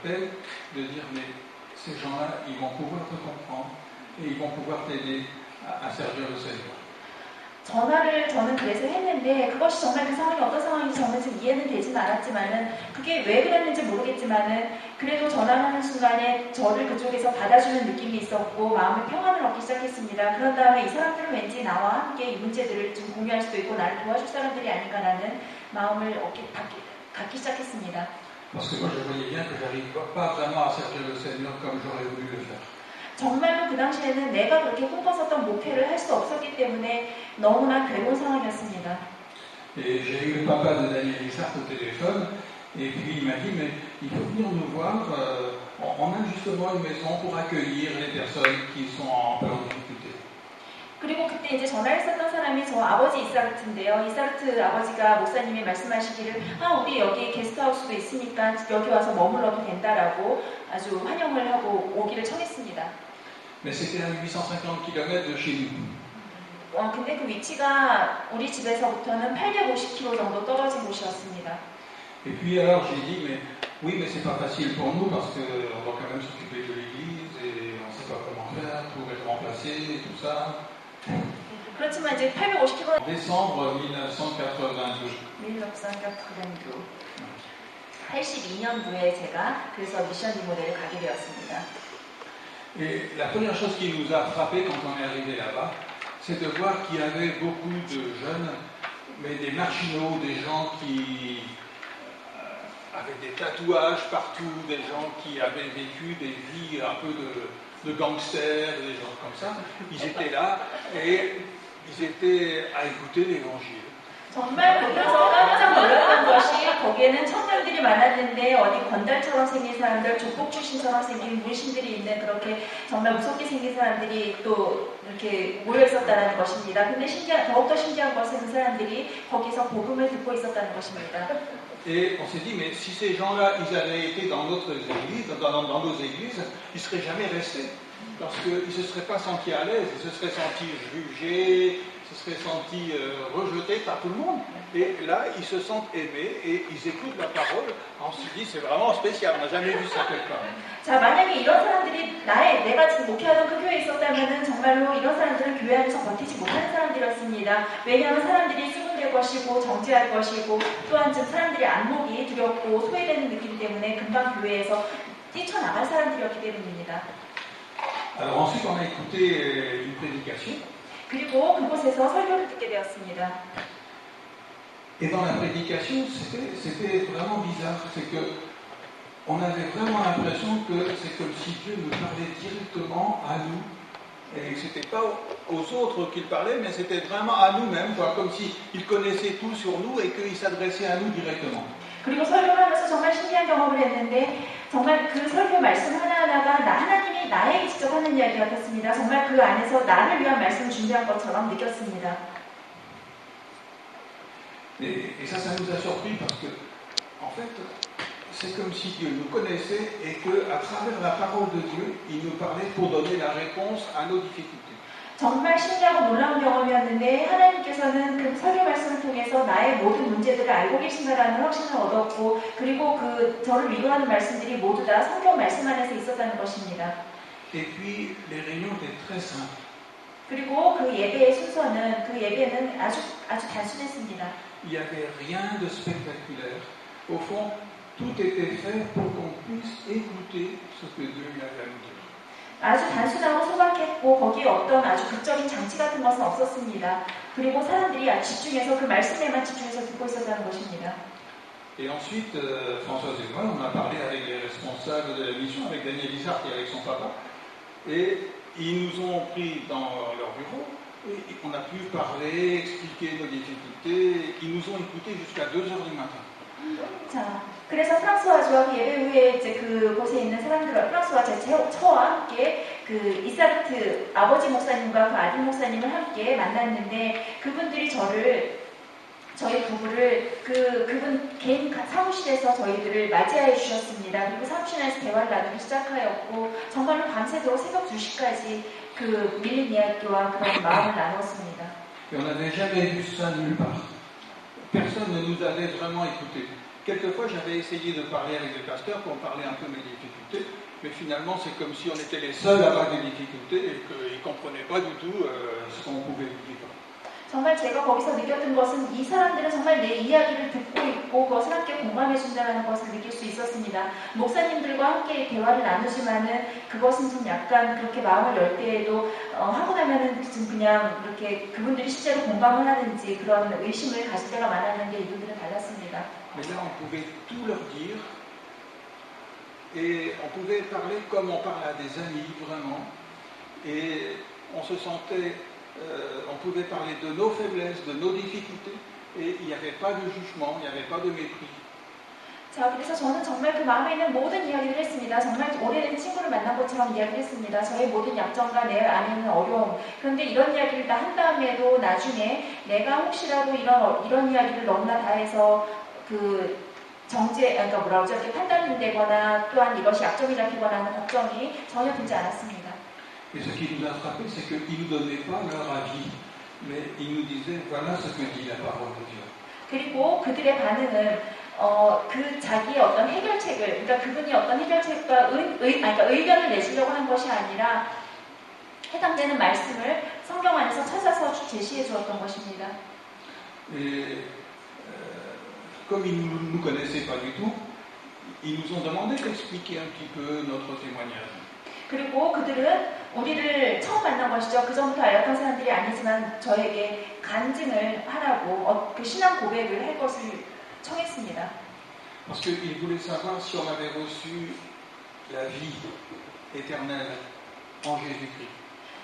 paix de dire, mais ces gens-là, ils vont pouvoir te comprendre et ils vont pouvoir t'aider à servir le Seigneur. 전화를 저는 그래서 했는데 그것이 정말 그 상황이 어떤 상황인지 저는 지금 이해는 되진 않았지만은 그게 왜 그랬는지 모르겠지만은 그래도 전화하는 순간에 저를 그쪽에서 받아주는 느낌이 있었고 마음의 평안을 얻기 시작했습니다. 그런 다음에 이 사람들은 왠지 나와 함께 이 문제들을 좀 공유할 수도 있고 나를 도와줄 사람들이 아닌가라는 마음을 갖기 시작했습니다. Parce que moi je voyais bien que j'arrive pas vraiment à servir le Seigneur comme j'aurais voulu le faire. 정말로 그 당시에는 내가 그렇게 꿈꿨었던 목회를 할 수 없었기 때문에 너무나 괴로운 상황이었습니다. Et j'ai eu le papa de Daniel Lissart au téléphone, et puis il m'a dit, mais il faut venir nous voir, on a justement une maison pour accueillir les personnes qui sont en peur de difficulté. 그리고 그때 이제 전화를 썼던 사람이 저 아버지 이사르트인데요. 이사르트 아버지가 목사님이 말씀하시기를 우리 여기 게스트하우스도 있으니까 여기 와서 머물러도 된다라고 아주 환영을 하고 오기를 청했습니다. Mais c'était à 850 km de chez nous. 근데 그 위치가 우리 집에서부터는 850km 정도 떨어진 곳이었습니다. Et puis alors j'ai dit, mais oui, mais c'est pas facile pour nous parce qu'on doit quand même s'occuper de l'église et on ne sait pas comment faire pour être remplacé et tout ça. 그렇지만 이제 850km. Décembre 1982. 82년도에 제가 그래서 미션 디모데를 가게 되었습니다. Et la première chose qui nous a frappé quand on est arrivé là-bas, c'est de voir qu'il y avait beaucoup de jeunes, mais des marginaux, des gens qui avaient des tatouages partout, des gens qui avaient vécu des vies un peu de gangsters, des gens comme ça. Ils étaient là et ils étaient à écouter l'évangile. 정말 거기서 깜짝 놀랐던 것이 거기에는 청년들이 많았는데 어디 건달처럼 생긴 사람들, 조폭 출신처럼 생긴 물신들이 있는 그렇게 정말 무섭게 생긴 사람들이 또 이렇게 모여 있었다는 것입니다. 근데 더욱더 신기한 것은 그 사람들이 거기서 복음을 듣고 있었다는 것입니다. Et on s'est dit, mais si ces gens-là, ils avaient été dans notre église, dans nos églises, ils ne seraient jamais restés. Parce qu'ils ne se seraient pas sentis à l'aise, ils se seraient sentis jugés, ils se seraient sentis rejetés par tout le monde. Et là, ils se sentent aimés et ils écoutent la parole. On se dit, c'est vraiment spécial, on n'a jamais vu ça quelque part. 자, 만약에 이런 사람들이 내가 지금 목회하던 그 교회에 있었다면 정말로 이런 사람들은 교회 안에서 버티지 못하는 사람들이었습니다. 왜냐하면 사람들이 수군될 것이고 정죄할 것이고 또한 좀 사람들의 안목이 두렵고 소외되는 느낌 때문에 금방 교회에서 뛰쳐나갈 사람들이었기 때문입니다. Alors ensuite, on a écouté une prédication. 그리고 그곳에서 설교를 듣게 되었습니다. Et dans la prédication, c'était vraiment bizarre. C'est que on avait vraiment l'impression que c'est comme si Dieu nous parlait directement à nous. Et que c'était pas aux autres qu'il parlait, mais c'était vraiment à nous-mêmes, quoi, comme s'il connaissait tout sur nous et qu'il s'adressait à nous directement. 그리고 설교를 하면서 정말 신기한 경험을 했는데 정말 그 설교 말씀 하나하나가 하나님이 나에게 직접 하는 이야기 같았습니다. 정말 그 안에서 나를 위한 말씀을 준비한 것처럼 느꼈습니다. Et ça nous a surpris parce que, en fait, c'est comme si Dieu nous connaissait et qu'à travers la parole de Dieu, il nous parlait pour donner la réponse à nos difficultés. 정말 신기하고 놀라운 경험이었는데 하나님께서는 그 설교 말씀을 통해서 나의 모든 문제들을 알고 계신다라는 확신을 얻었고 그리고 그 저를 위로하는 말씀들이 모두 다 성경 말씀 안에서 있었다는 것입니다. Et puis les réunions étaient très simples. 그리고 그 예배의 순서는 그 예배는 아주 단순했습니다. Il n'y avait rien de spectaculaire. Au fond, tout était fait pour qu'on puisse écouter ce que Dieu avait à nous dire. 아주 단순하고 소박했고 거기에 어떤 아주 극적인 장치 같은 것은 없었습니다. 그리고 사람들이 집중해서 그 말씀에만 집중해서 듣고 있었다는 것입니다. Et ensuite, Françoise et moi, on a parlé avec les responsables de la mission, avec Daniel Isart et avec son papa, et ils nous ont pris dans leur bureau, et on a pu parler, expliquer nos difficultés, ils nous ont écoutés jusqu'à 2h du matin. 자, 그래서 프랑스와주와 그 예배 후에 이제 그곳에 있는 사람들, 프랑스와 저와 함께 그 이사르트 아버지 목사님과 그 아들 목사님을 함께 만났는데 그분들이 저희 부부를 그분 개인 사무실에서 저희들을 맞이해 주셨습니다. 그리고 사무실 안에서 대화를 나누기 시작하였고 정말로 밤새도록 새벽 2시까지 그 밀린 이야기와 그런 마음을 나누었습니다. Et on n'avait jamais vu ça nulle part. Personne ne nous avait vraiment écoutés. Quelquefois, j'avais essayé de parler avec des pasteurs pour parler un peu de mes difficultés, mais finalement, c'est comme si on était les seuls à avoir des difficultés et qu'ils ne comprenaient pas du tout ce qu'on pouvait vivre. 정말 제가 거기서 느꼈던 것은 이 사람들은 정말 내 이야기를 듣고 있고 그것을 함께 공감해 준다는 것을 느낄 수 있었습니다. 목사님들과 함께 대화를 나누지만은 그것은 좀 약간 그렇게 마음을 열 때에도 하고 나면은 좀 그냥 이렇게 그분들이 실제로 공감을 하는지 그런 의심을 가질 때가 많았는데 이분들은 달랐습니다. Mais là, on pouvait tout leur dire et on pouvait parler comme on parle à des amis, vraiment. Et on se sentait, on pouvait parler de nos faiblesses, de nos difficultés, et il n'y avait pas de jugement, il n'y avait pas de mépris. 자, 그래서 저는 정말 그 마음에 있는 모든 이야기를 했습니다. 정말 오래된 친구를 만난 것처럼 이야기를 했습니다. 저의 모든 약점과 내 안에 있는 어려움. 그런데 이런 이야기를 다 한 다음에도 나중에 내가 혹시라도 이런 이야기를 너무나 다 해서 그러니까 뭐라고 하죠? 이렇게 판단되거나 또한 이것이 약점이라기거나 하는 걱정이 전혀 들지 않았습니다. Et ce qui nous a frappé, c'est qu'ils ne nous donnaient pas leur avis, mais ils nous disaient voilà ce que dit la parole de Dieu. 그리고 그들의 반응은 그 자기의 어떤 해결책을, 그러니까 그분이 어떤 해결책과 그러니까 의견을 내주려고 한 것이 아니라 해당되는 말씀을 성경 안에서 찾아서 제시해 주었던 것입니다. Et comme ils ne nous connaissaient pas du tout, ils nous ont demandé d'expliquer un petit peu notre témoignage. 그리고 그들은 우리를 처음 만난 것이죠. 그 전부터 알았던 사람들이 아니지만 저에게 간증을 하라고 그 신앙 고백을 할 것을 청했습니다. Parce qu'ils voulaient savoir si on avait reçu la vie éternelle en Jésus-Christ.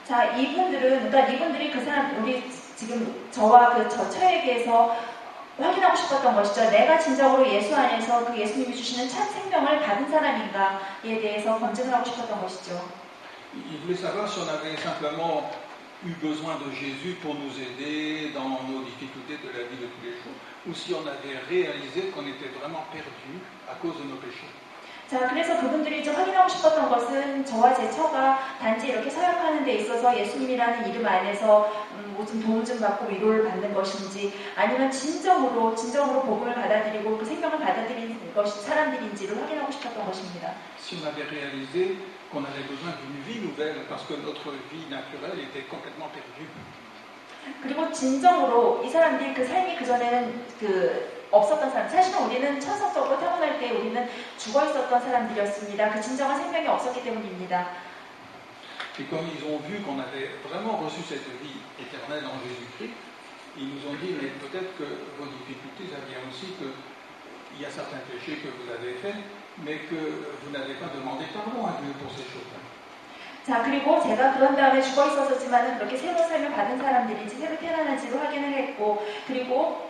자, 이분들이 그 사람, 우리 지금 저와 저 처에게서 확인하고 싶었던 것이죠. 내가 진정으로 예수 안에서 그 예수님이 주시는 참 생명을 받은 사람인가에 대해서 검증을 하고 싶었던 것이죠. Ils voulaient savoir si on avait simplement eu besoin de Jésus pour nous aider dans nos difficultés de la vie de tous les jours, ou si on avait réalisé qu'on était vraiment perdu à cause de nos péchés. 자, 그래서 그분들이 좀 확인하고 싶었던 것은 저와 제 처가 단지 이렇게 사역하는 데 있어서 예수님이라는 이름 안에서 무슨 도움 좀 받고 위로를 받는 것인지 아니면 진정으로 복음을 받아들이고 그 생명을 받아들이는 것이 사람들인지를 확인하고 싶었던 것입니다. Si on avait réalisé qu'on avait besoin d'une vie nouvelle parce que notre vie naturelle était complètement perdue. 그리고 진정으로 이 사람들이 그 삶이 그전에는 없었던 사람. 사실은 우리는 천성적으로 태어날 때 우리는 죽어 있었던 사람들이었습니다. 그 진정한 생명이 없었기 때문입니다. Et comme ils ont vu qu'on avait vraiment reçu cette vie éternelle en Jésus-Christ, ils nous ont dit, mais peut-être que vos difficultés, ça vient aussi qu'il y a certains péchés que vous avez faits, mais que vous n'avez pas demandé pardon à Dieu pour ces choses-là. 자, 그리고 제가 그런 다음에 죽어 있었지만은 그렇게 새로운 삶을 받은 사람들인지 새로 태어났는지도 확인을 했고, 그리고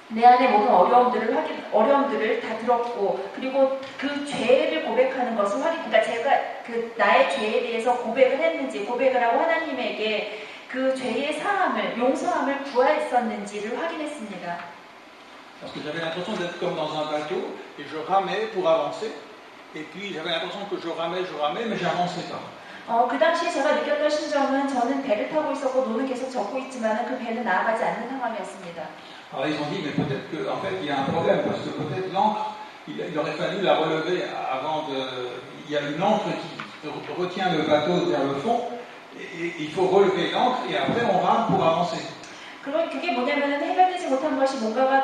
내 안에 모든 어려움들을 다 들었고, 그리고 그 죄를 고백하는 것을 그러니까 제가 그 나의 죄에 대해서 고백을 했는지, 고백을 하고 하나님에게 그 죄의 사함을, 용서함을 구했었는지를 확인했습니다. Parce que j'avais l'impression d'être comme dans un bateau et je ramais pour avancer, et puis j'avais l'impression que je ramais, mais j'avançais pas. 그 당시에 제가 느꼈던 심정은 저는 배를 타고 있었고 노는 계속 젓고 있지만 그 배는 나아가지 않는 상황이었습니다. Alors ils ont dit, mais peut-être qu'en fait il y a un problème, parce que peut-être l'encre, il aurait fallu la relever avant de... Il y a une encre qui retient le bateau vers le fond, et il faut relever l'encre, et après on rame pour avancer. 그게 뭐냐면은 해결되지 못한 것이 뭔가가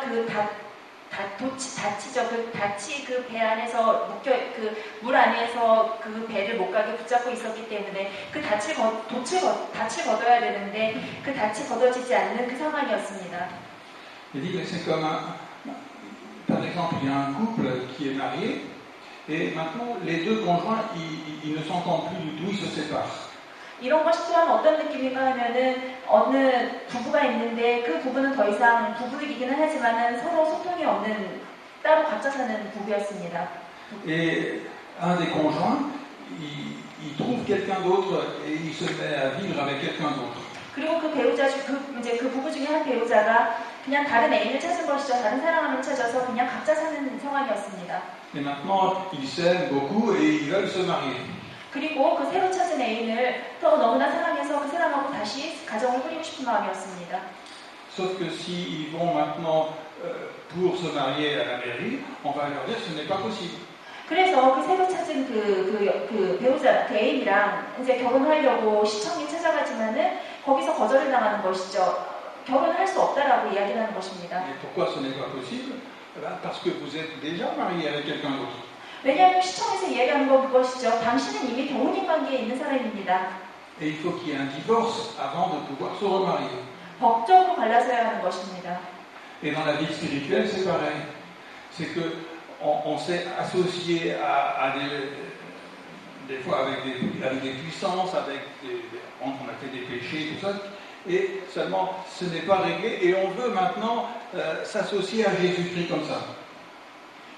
닫히죠. 닫히 그 배 안에서 물 안에서 그 배를 못 가게 붙잡고 있었기 때문에 그 닻을 걷어야 되는데 그 닻이 걷어지지 않는 그 상황이었습니다. Il dit que c'est comme par exemple, il y a un couple qui est marié et maintenant les deux conjoints ils ne s'entendent plus du tout, ils se séparent. 이런 것이 또한 어떤 느낌인가 하면은 어느 부부가 있는데 그 부부는 더 이상 부부이기는 하지만은 서로 소통이 없는 따로 각자 사는 부부였습니다. Et un des conjoints, il trouve quelqu'un d'autre et il se met à vivre avec quelqu'un d'autre. 그리고 그 배우자 그 부부 중에 한 배우자가 그냥 다른 애인을 찾은 것이죠. 다른 사랑함을 찾아서 그냥 각자 사는 상황이었습니다. Et maintenant, ils s'aiment beaucoup et ils veulent se marier. 그리고 그 새로 찾은 애인을 더 너무나 사랑해서 그 사람하고 다시 가정을 꾸리고 싶은 마음이었습니다. Sauf que s'ils vont maintenant pour se marier à la mairie, on va leur dire que ce n'est pas possible. 그래서 그 새로 찾은 그 배우자, 그 애인이랑 이제 결혼하려고 시청에 찾아가지만은 거기서 거절을 당하는 것이죠. 결혼할 수 없다라고 이야기를 하는 것입니다. Et pourquoi ce n'est pas possible? Parce que vous êtes déjà marié avec quelqu'un d'autre. 왜냐하면 시청에서 이야기하는 건 그것이죠. 당신은 이미 동혼인 관계에 있는 사람입니다. Et il faut qu'il y ait un divorce avant de pouvoir se remarier. 법적으로 갈라서야 하는 것입니다. Et dans la vie spirituelle, c'est pareil. C'est que on s'est associé à des fois avec des puissances, on a fait des péchés, tout ça, et seulement ce n'est pas réglé, et on veut maintenant s'associer à Jésus-Christ comme ça.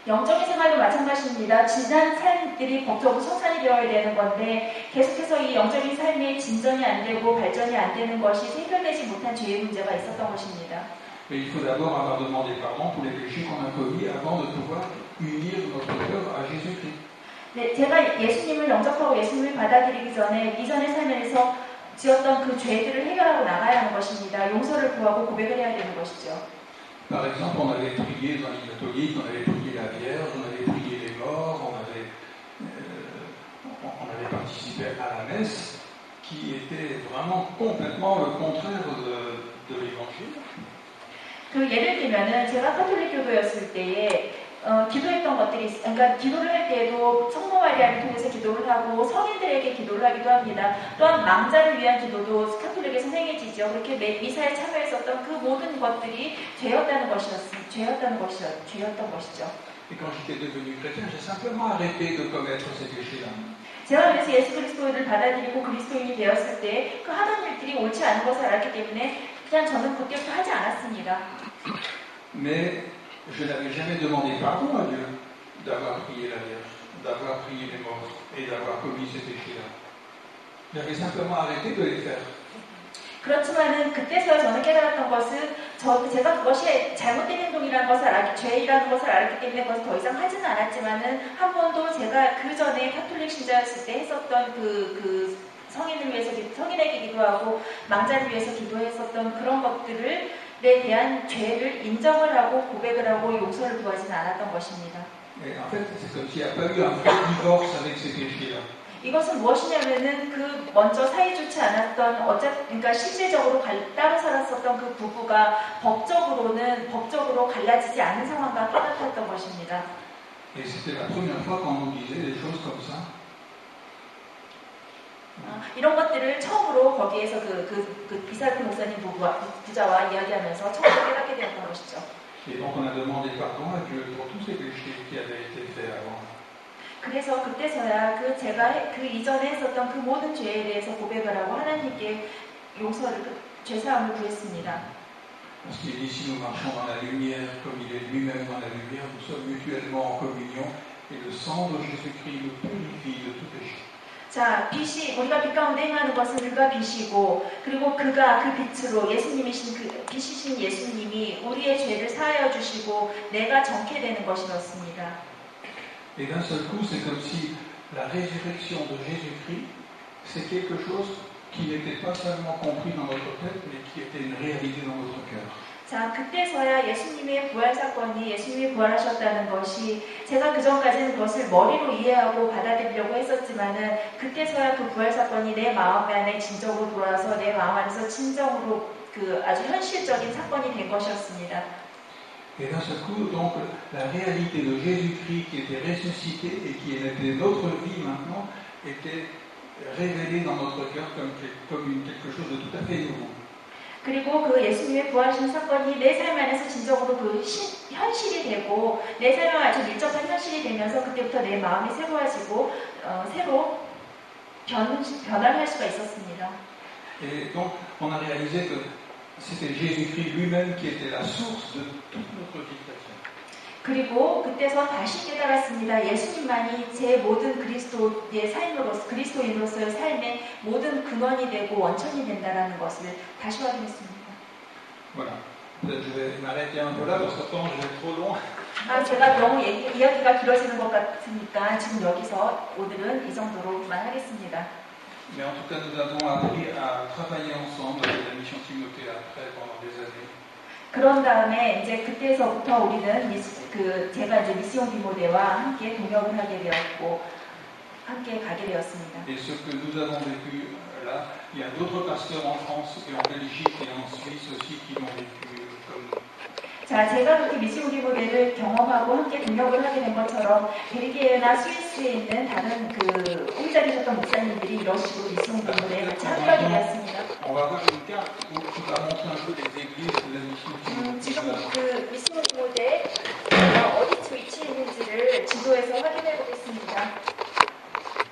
영적인 생활도 마찬가지입니다. 지난 삶들이 법적으로 청산이 되어야 되는 건데 계속해서 이 영적인 삶의 진전이 안 되고 발전이 안 되는 것이 해결되지 못한 죄의 문제가 있었던 것입니다. Mais il faut d'abord avoir demandé pardon pour les péchés qu'on a commis avant de pouvoir unir notre cœur à Jésus-Christ. 네, 제가 예수님을 영접하고 예수님을 받아들이기 전에 이전의 삶에서 지었던 그 죄들을 해결하고 나가야 하는 것입니다. 용서를 구하고 고백을 해야 되는 것이죠. Par exemple, on avait prié dans les catholiques, on avait prié la Vierge, on avait prié les morts, on avait participé à la messe, qui était vraiment complètement le contraire de l'évangile. 그 예를 들면은 제가 가톨릭 교도였을 때에 기도했던 것들이 그러니까 기도를 할 때에도 성모 마리아를 통해서 기도를 하고 성인들에게 기도를 하기도 합니다. 또한 망자를 위한 기도도 가톨릭에서 행해지죠. 그렇게 미사에 참여했었던 그 모든 것들이 죄였던 것이죠. Et quand j'étais devenu chrétien, j'ai simplement arrêté de commettre ces péchés-là. 제가 그래서 예수 그리스도를 받아들이고 그리스도인이 되었을 때 그 하던 일들이 옳지 않은 것을 알았기 때문에 그냥 저는 그때부터 하지 않았습니다. Mais je n'avais jamais demandé pardon à Dieu d'avoir prié la Vierge, d'avoir prié les morts et d'avoir commis ces péchés-là. J'avais simplement arrêté de les faire. 그렇지만은 그때서야 저는 깨달았던 것은 제가 그것이 잘못된 행동이라는 것을 죄이라는 것을 알았기 때문에 그것을 더 이상 하지는 않았지만은 한 번도 제가 그 전에 가톨릭 신자였을 때 했었던 그 성인을 위해서 성인에게 기도하고 망자를 위해서 기도했었던 그런 것들에 대한 죄를 인정을 하고 고백을 하고 용서를 구하지는 않았던 것입니다. En fait, c'est comme s'il n'y a pas eu un vrai divorce avec ces péchés-là. 이것은 무엇이냐면은 그 먼저 사이좋지 않았던 그러니까 실질적으로 따로 살았었던 그 부부가 법적으로 갈라지지 않은 상황과 똑같았던 것입니다. Et c'était la première fois qu'on nous disait des choses comme ça. 이런 것들을 것들을 처음으로 거기에서 그 이사크 목사님 부자와 이야기하면서 처음으로 깨닫게 되었던 것이죠. Et donc on a demandé pardon à Dieu pour tous ces péchés qui avaient été faits avant. 그래서 그때서야 제가 그 이전에 했었던 그 모든 죄에 대해서 고백을 하고 하나님께 용서를, 죄사함을 구했습니다. Parce qu'il dit, si nous marchons dans la lumière, comme il est lui-même dans la lumière, nous sommes mutuellement en communion, et le sang de Jésus-Christ nous purifie de tout péché. 자, 우리가 빛 가운데 행하는 것은 그가 빛이고, 그리고 그가 그 빛으로 빛이신 예수님이 우리의 죄를 사하여 주시고, 내가 정케 되는 것이었습니다. Et d'un seul coup, c'est comme si la résurrection de Jésus-Christ, c'est quelque chose qui n'était pas seulement compris dans notre tête, mais qui était une réalité dans notre cœur. 자, 그때서야 예수님의 부활 사건이 예수님이 부활하셨다는 것이 제가 그전까지는 그것을 머리로 이해하고 받아들이려고 했었지만은 그때서야 그 부활 사건이 내 마음 안에 진정으로 돌아와서 내 마음 안에서 진정으로 아주 현실적인 사건이 된 것이었습니다. Et d'un seul coup, donc, la réalité de Jésus-Christ qui était ressuscité et qui était notre vie maintenant, était révélée dans notre cœur comme quelque chose de tout à fait nouveau. 그리고 그 예수님의 부활하신 사건이 내 삶 안에서 진정으로 현실이 되고 내 삶에 아주 밀접한 현실이 되면서 그때부터 내 마음이 새로워지고 새로 변화할 수가 있었습니다. Et donc, on a réalisé que c'était Jésus-Christ lui-même qui était la source de toute notre vie chrétienne. 그리고 그때서 다시 깨달았습니다. 예수님만이 제 모든 그리스도의 삶으로서, 그리스도인으로서의 삶의 모든 근원이 되고 원천이 된다는 것을 다시 확인했습니다. Voilà. Peut-être je vais m'arrêter un peu là parce que je vais être trop long. 제가 너무 이야기가 길어지는 것 같으니까 지금 여기서 오늘은 이 정도로만 하겠습니다. Mais en tout cas, nous avons appris à travailler ensemble avec la mission Timothée après pendant des années. 그런 다음에 이제 그때서부터 우리는 제가 이제 미시온 디모데와 함께 동역을 하게 되었고 함께 가게 되었습니다. Et ce que nous avons vécu là, il y a d'autres pasteurs en France et en Belgique et en Suisse aussi qui l'ont vécu comme nous. 자, 제가 그렇게 미시온 디모데를 경험하고 함께 동역을 하게 된 것처럼 벨기에나 스위스에 있는 다른 홍자리셨던 목사님들이 이런 식으로 미시온 디모데에 같이 함께하게 되었습니다. On va voir une carte qui va montrer un peu les églises de la mission Timothée. 지금 그 미시온 디모데 어디 위치에 있는지를 지도에서 확인해 보겠습니다.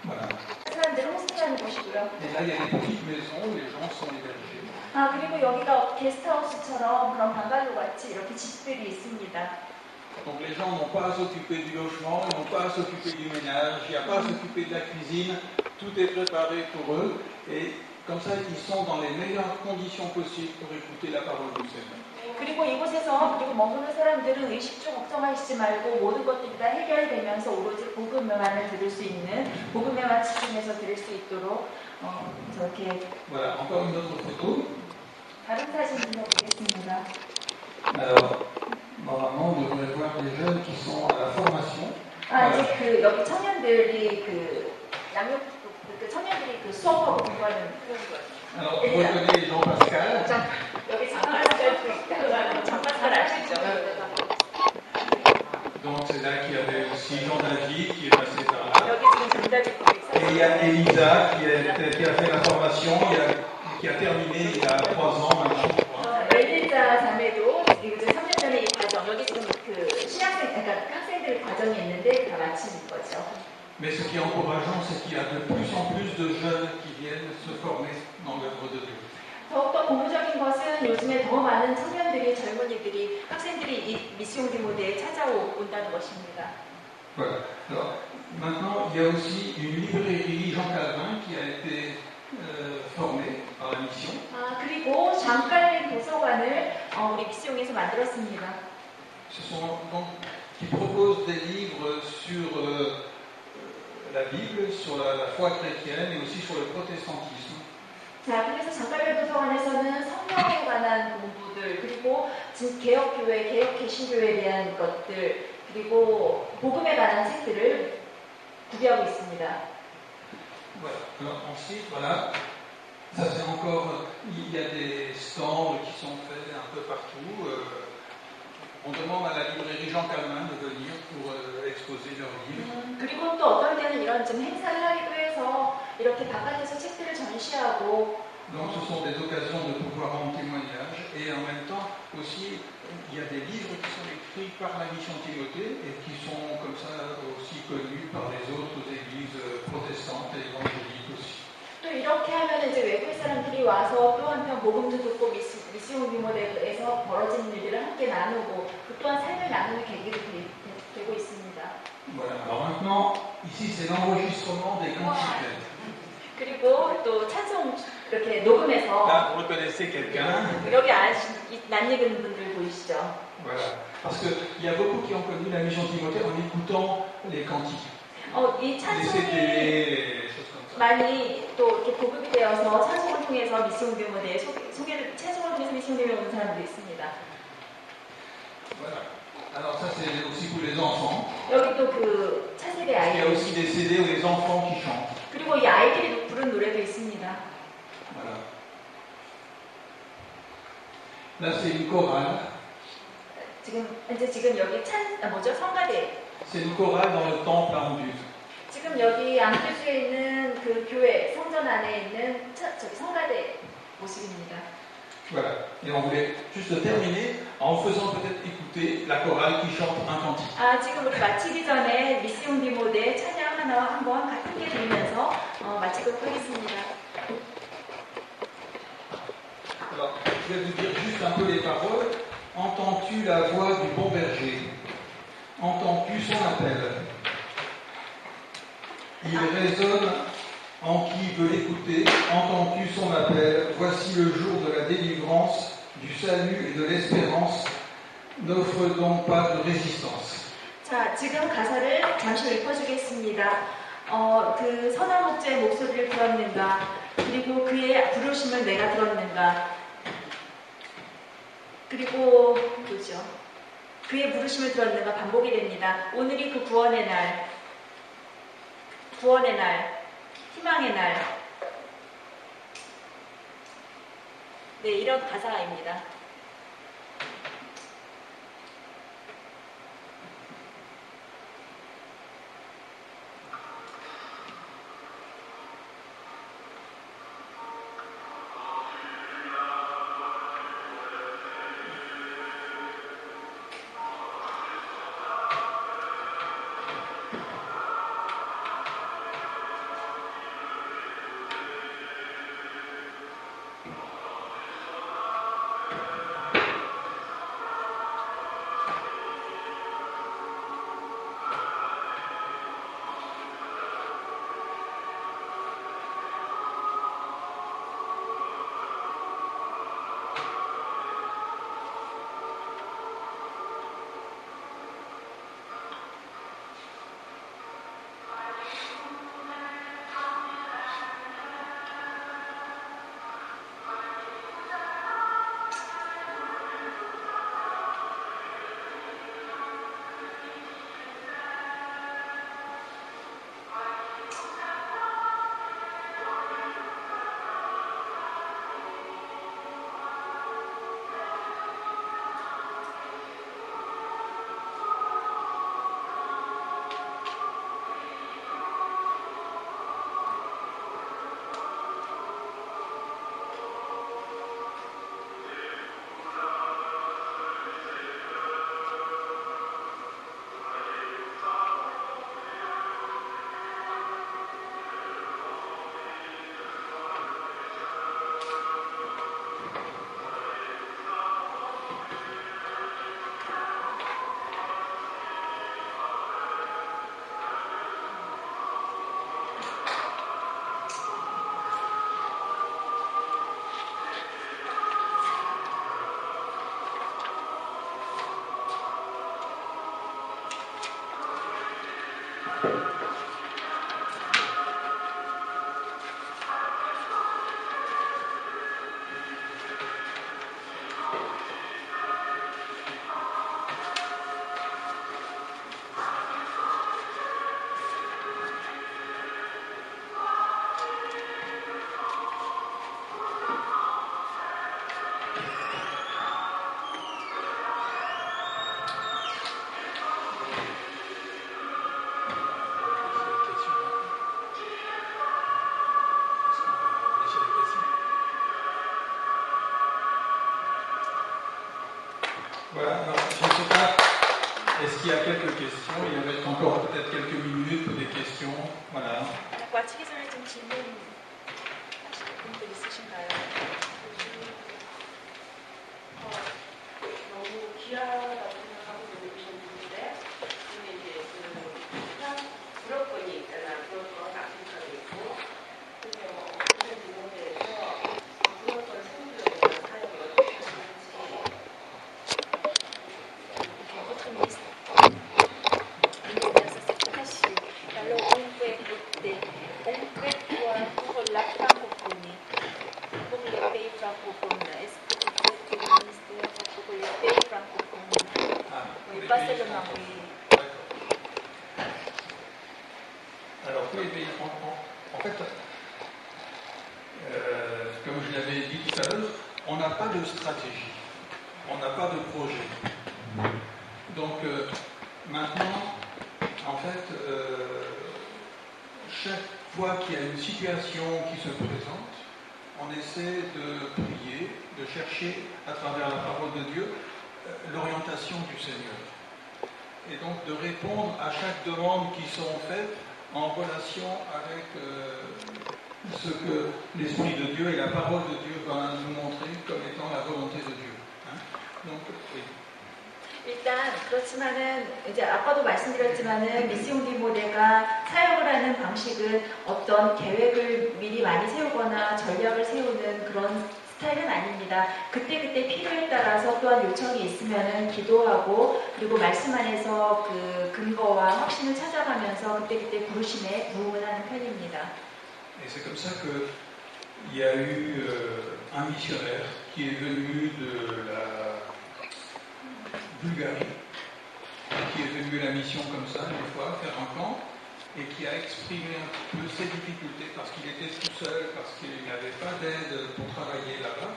Voilà. 사람들을 호스팅하는 곳이고요. Et là, il y a des petites maisons où les gens sont hébergés. 그리고 여기가 게스트하우스처럼 그런 방갈로 같이 이렇게 집들이 있습니다. Donc les gens n'ont pas à s'occuper du logement, ils n'ont pas à s'occuper du ménage, il n'y a pas à s'occuper de la cuisine, tout est préparé pour eux et comme ça ils sont dans les meilleures conditions possibles pour écouter la parole du Seigneur. 그리고 이곳에서 그리고 머무는 사람들은 의식주 걱정하시지 말고 모든 것들이 다 해결되면서 오로지 복음만을 들을 수 있는 복음에만 집중해서 들을 수 있도록 저렇게. Voilà, encore une autre photo. 다른 사진 보겠습니다. Alors, normalement, on devrait voir des jeunes qui sont à la formation. 이제 여기 청년들이 청년들이 수업하고 공부하는 그런 거예요. Alors, vous reconnaissez Jean-Pascal. 여기 장pascal도 있다고 장pascal 아시죠? Donc, c'est là qu'il y avait aussi Jean-David qui est passé par là. 여기 지금 장다비도 Et il y a Elisa qui a fait la formation, qui a terminé il y a 3 ans maintenant. 엘리자 자매도 지금 3년 전에 이 과정, 여기 지금 그러니까 학생들 과정이 있는데 다 마친 거죠. Mais ce qui est encourageant, c'est qu'il y a de plus en plus de jeunes qui viennent se former dans l'œuvre de Dieu. 더욱더 고무적인 것은 요즘에 더 많은 청년들이, 젊은이들이, 학생들이 이 미시온 디모데에 찾아온다는 것입니다. Voilà. Alors, maintenant, il y a aussi une librairie Jean Calvin qui a été formée par la mission. 그리고 장칼빈 도서관을 우리 미시온에서 만들었습니다. Ce sont donc qui proposent des livres sur la Bible, sur la foi chrétienne et aussi sur le protestantisme. 자, 그래서 장칼빈 도서관에서는 성경에 관한 공부들, 그리고 개혁교회, 개혁개신교회에 대한 것들, 그리고 복음에 관한 책들을 구비하고 있습니다. Voilà. Alors, ensuite, voilà. Ça c'est encore, il y a des stands qui sont faits un peu partout. On demande à la librairie Jean Calvin de venir pour exposer leurs livres. 그리고 또 어떤 때는 이런 좀 행사를 하기도 해서 이렇게 바깥에서 책들을 전해 주시하고 Donc ce sont des occasions de pouvoir rendre témoignage et en même temps aussi il y a des livres qui sont écrits par la mission Timothée et qui sont comme ça aussi connus par les autres églises protestantes et évangéliques aussi. 또 이렇게 하면 이제 외국 사람들이 와서 또 한편 복음도 듣고 미시온 규모대에서 벌어지는 일들을 함께 나누고 그 또한 삶을 나누는 계기도 되고 있습니다. Voilà. Alors maintenant, ici c'est l'enregistrement des cantiques. 그리고 또 찬송 이렇게 녹음해서 Là, vous reconnaissez quelqu'un. 여기 낯익은 분들 보이시죠? Voilà. Parce qu'il y a beaucoup qui ont connu la mission Timothée en écoutant les cantiques. 이 Les 찬송이 CD, les choses comme ça. 많이 또 이렇게 보급이 되어서 찬송을 통해서 미시온 규모대에 찬송을 통해서 미시온 규모에 오는 사람도 있습니다. Voilà. Alors ça c'est aussi pour les enfants. 여기 또 그 차세대 Il y a 아이들 aussi des CD où les enfants qui chantent. 그리고 이 아이들이 부른 노래도 있습니다. Voilà. Là c'est une chorale. 지금 여기 성가대. C'est une chorale dans le temple à Anduze. 지금 여기 안교수에 있는 그 교회 성전 안에 있는 성가대 모습입니다. Voilà. Et on voulait juste terminer en faisant peut-être écouter la chorale qui chante un cantique. 지금 우리 마치기 전에 미시온 규모대 찬양 하나 한번 함께 들으면서 마치도록 하겠습니다. Alors, je vais vous dire juste un peu les paroles. Entends-tu la voix du bon berger? Entends-tu son appel? Il résonne en qui veut l'écouter. Entends-tu son appel? Voici le jour de la délivrance, du salut et de l'espérance. N'offre donc pas de résistance. 자, 지금 가사를 잠시 읽어주겠습니다. 그 선한 목자의 목소리를 들었는가? 그리고 그의 부르심을 내가 들었는가? 그리고 뭐죠? 그의 부르심을 들었는가? 반복이 됩니다. 오늘이 그 구원의 날, 희망의 날. 네, 이런 가사입니다. en fait, comme je l'avais dit tout à l'heure, on n'a pas de stratégie, on n'a pas de projet. Donc maintenant, en fait, chaque fois qu'il y a une situation qui se présente, on essaie de prier, de chercher à travers la parole de Dieu l'orientation du Seigneur. Et donc de répondre à chaque demande qui sont faites en relation avec ce que l'Esprit de Dieu et la parole de Dieu va nous montrer comme étant la volonté de Dieu. Hein? Donc, oui. 일단 그렇지만은 이제 아까도 말씀드렸지만은 미스용 디모데가 사역을 하는 방식은 어떤 계획을 미리 많이 세우거나 전략을 세우는 그런 스타일은 아닙니다. 그때그때 필요에 따라서 또한 요청이 있으면은 기도하고 그리고 말씀 안에서 그 근거와 확신을 찾아가면서 그때그때 부르심에 부응을 하는 편입니다. Et c'est comme ça qu'il y a eu un missionnaire qui est venu de la Bulgarie, qui est venu à la mission comme ça, une fois, faire un camp, et qui a exprimé un peu ses difficultés parce qu'il était tout seul, parce qu'il n'avait pas d'aide pour travailler là-bas,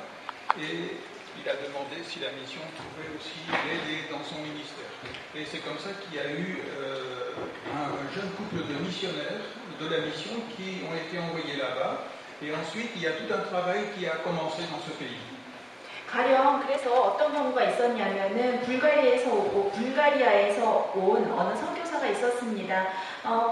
et il a demandé si la mission pouvait aussi l'aider dans son ministère. Et c'est comme ça qu'il y a eu un jeune couple de missionnaires de la mission qui ont été envoyés là-bas, et ensuite il y a tout un travail qui a commencé dans ce pays. 가령 그래서 어떤 경우가 있었냐면은 불가리아에서 온 어느 선교사가 있었습니다.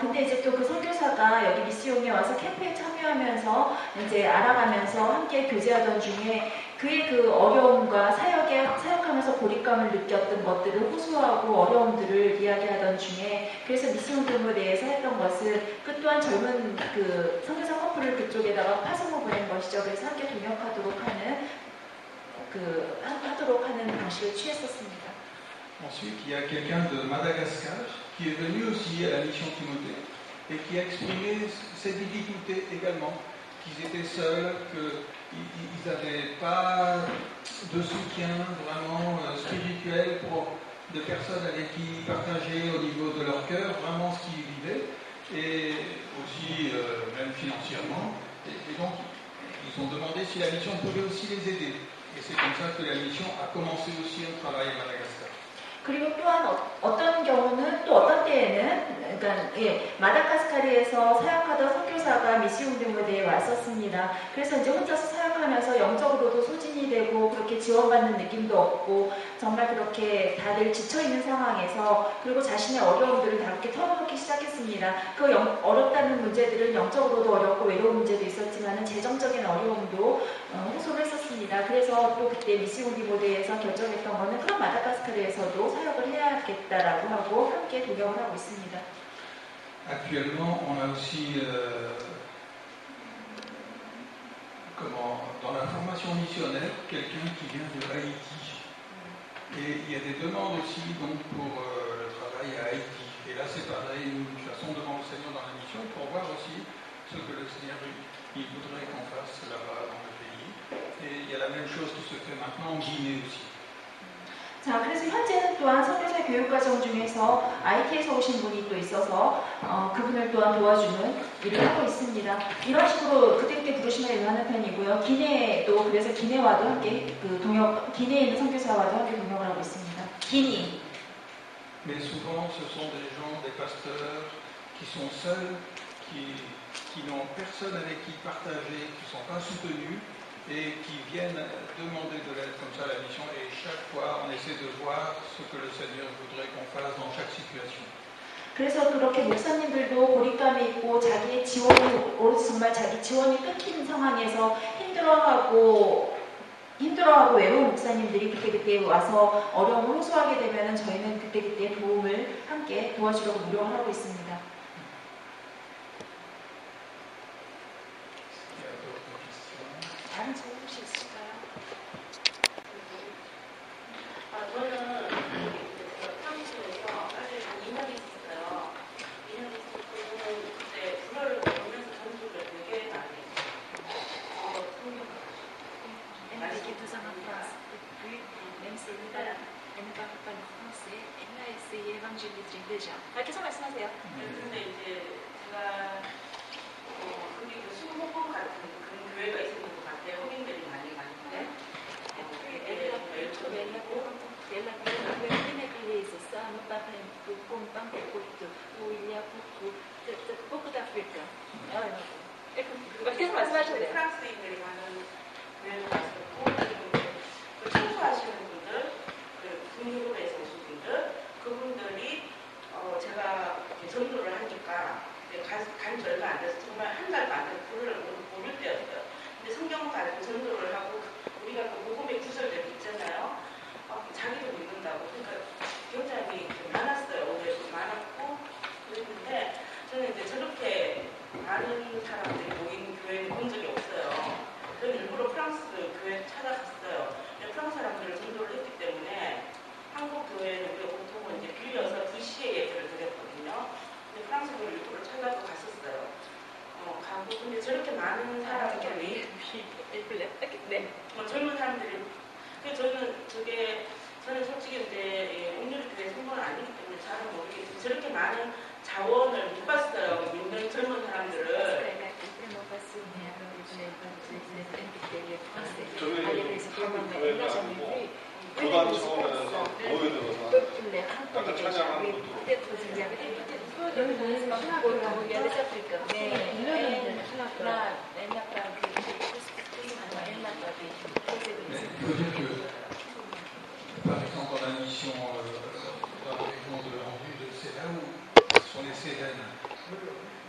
근데 이제 또 그 선교사가 여기 미스용에 와서 캠프에 참여하면서 이제 알아가면서 함께 교제하던 중에 그의 그 어려움과 사역하면서 고립감을 느꼈던 것들을 호소하고 어려움들을 이야기하던 중에 그래서 미스용 등에 대해서 했던 것은 그 또한 젊은 그 선교사 커플을 그쪽에다가 파송을 보낸 것이죠. 그래서 함께 동역하도록 하는 방식을 취했었습니다. Ensuite, il y a quelqu'un de Madagascar qui est venu aussi à la mission Timothée et qui a exprimé ses difficultés également, qu'ils étaient seuls, qu'ils n'avaient pas de soutien vraiment spirituel de personnes avec qui partager au niveau de leur cœur vraiment ce qu'ils vivaient, et aussi même financièrement. Et donc, ils ont demandé si la mission pouvait aussi les aider. Et c'est comme ça que la mission a commencé aussi un travail à Madagascar. 그리고 또한 어떤 경우는 또 어떤 때에는 마다가스카르에서 사역하던 선교사가 미시온 등에 왔었습니다. 그래서 이제 혼자서 사역하면서 영적으로도 소진이 되고 그렇게 지원받는 느낌도 없고 정말 그렇게 다들 지쳐있는 상황에서 그리고 자신의 어려움들을 다 이렇게 털어놓기 시작했습니다. 그 어렵다는 문제들은 영적으로도 어렵고 외로운 문제도 있었지만 재정적인 어려움도 호소를 했었습니다. 그래서 또 그때 미시온 디모데에서 결정했던 거는 그럼 마다가스카르에서도 사역을 해야겠다라고 하고 함께 동역을 하고 있습니다. Actuellement, on a aussi, dans la formation missionnaire, quelqu'un qui vient de Haïti. Et il y a des demandes aussi donc, pour le travail à Haïti. Et là, c'est pareil, nous façons devant le Seigneur dans la mission pour voir aussi ce que le Seigneur il voudrait qu'on fasse là-bas dans le pays. Et il y a la même chose qui se fait maintenant en Guinée aussi. 자, 그래서 현재는 또한 선교사 교육과정 중에서 IT에서 오신 분이 또 있어서 그분을 또한 도와주는 일을 하고 있습니다. 이런 식으로 그때그때 부르심을 임하는 편이고요. 기내도 그래서 기내와도 함께 기내에 있는 선교사와도 함께 동역을 하고 있습니다. 기니. Mais souvent, ce sont des gens, des pasteurs qui sont seuls, qui n'ont personne avec qui partager, qui ne sont pas soutenus. Et qui viennent demander de l'aide comme ça à la mission, et chaque fois on essaie de voir ce que le Seigneur voudrait qu'on fasse dans chaque situation. 그래서 그렇게 목사님들도 고립감이 있고 자기의 정말 자기 지원이 끊긴 상황에서 힘들어하고 외로운 목사님들이 그때그때 와서 어려움을 호소하게 되면 저희는 그때그때 도움을 함께 도와주려고 노력을 하고 있습니다. 다른 질문 혹시 있을까요? 저는 사무실에서 사실 2년 있었어요. 2년 있었고 그때 불어를 보면서 전투를 되게 많이 했어요. Elle est 2 ans en France. Depuis, même si elle ne parle pas le français, elle a essayé d'évangéliser déjà. 계속 말씀하세요. 하셔도 돼요. 프랑스인들이 가는 교회도 갔었고, 그리고 그 청소하시는 분들, 그 북유럽에서 오신 분들, 그분들이 제가 전도를 하니까 간 지 얼마 안 돼서 정말 한 달도 안 돼서 불을 모를 때였어요. 근데 성경 가지고 전도를 하고 우리가 그 복음의 구절들이 있잖아요. 자기도 믿는다고. 그러니까 굉장히 많았어요. 올해도 많았고 그랬는데 저는 이제 저렇게 많은 사람들이 모인 교회를 본 적이 없어요. 저는 일부러 프랑스 교회 찾아갔어요. 프랑스 사람들을 전도를 했기 때문에 한국 교회는 우리가 보통은 이제 빌려서 2시에 예배를 드렸거든요. 근데 프랑스 교회를 일부러 찾아서 갔었어요. 가고 근데 저렇게 많은 사람들이 네. 젊은 사람들이 저는 솔직히 이제 옥류교회 성도는 아니기 때문에 잘은 모르겠지만 저렇게 많은 자원을 못 봤어요. 믿는 젊은 사람들을. 저희 한 교회가 아니고 교단 차원에서 모여들어서 약간 찬양하는 것도 Par exemple, dans la mission dans la région en vue de c'est là où sont les Cévennes.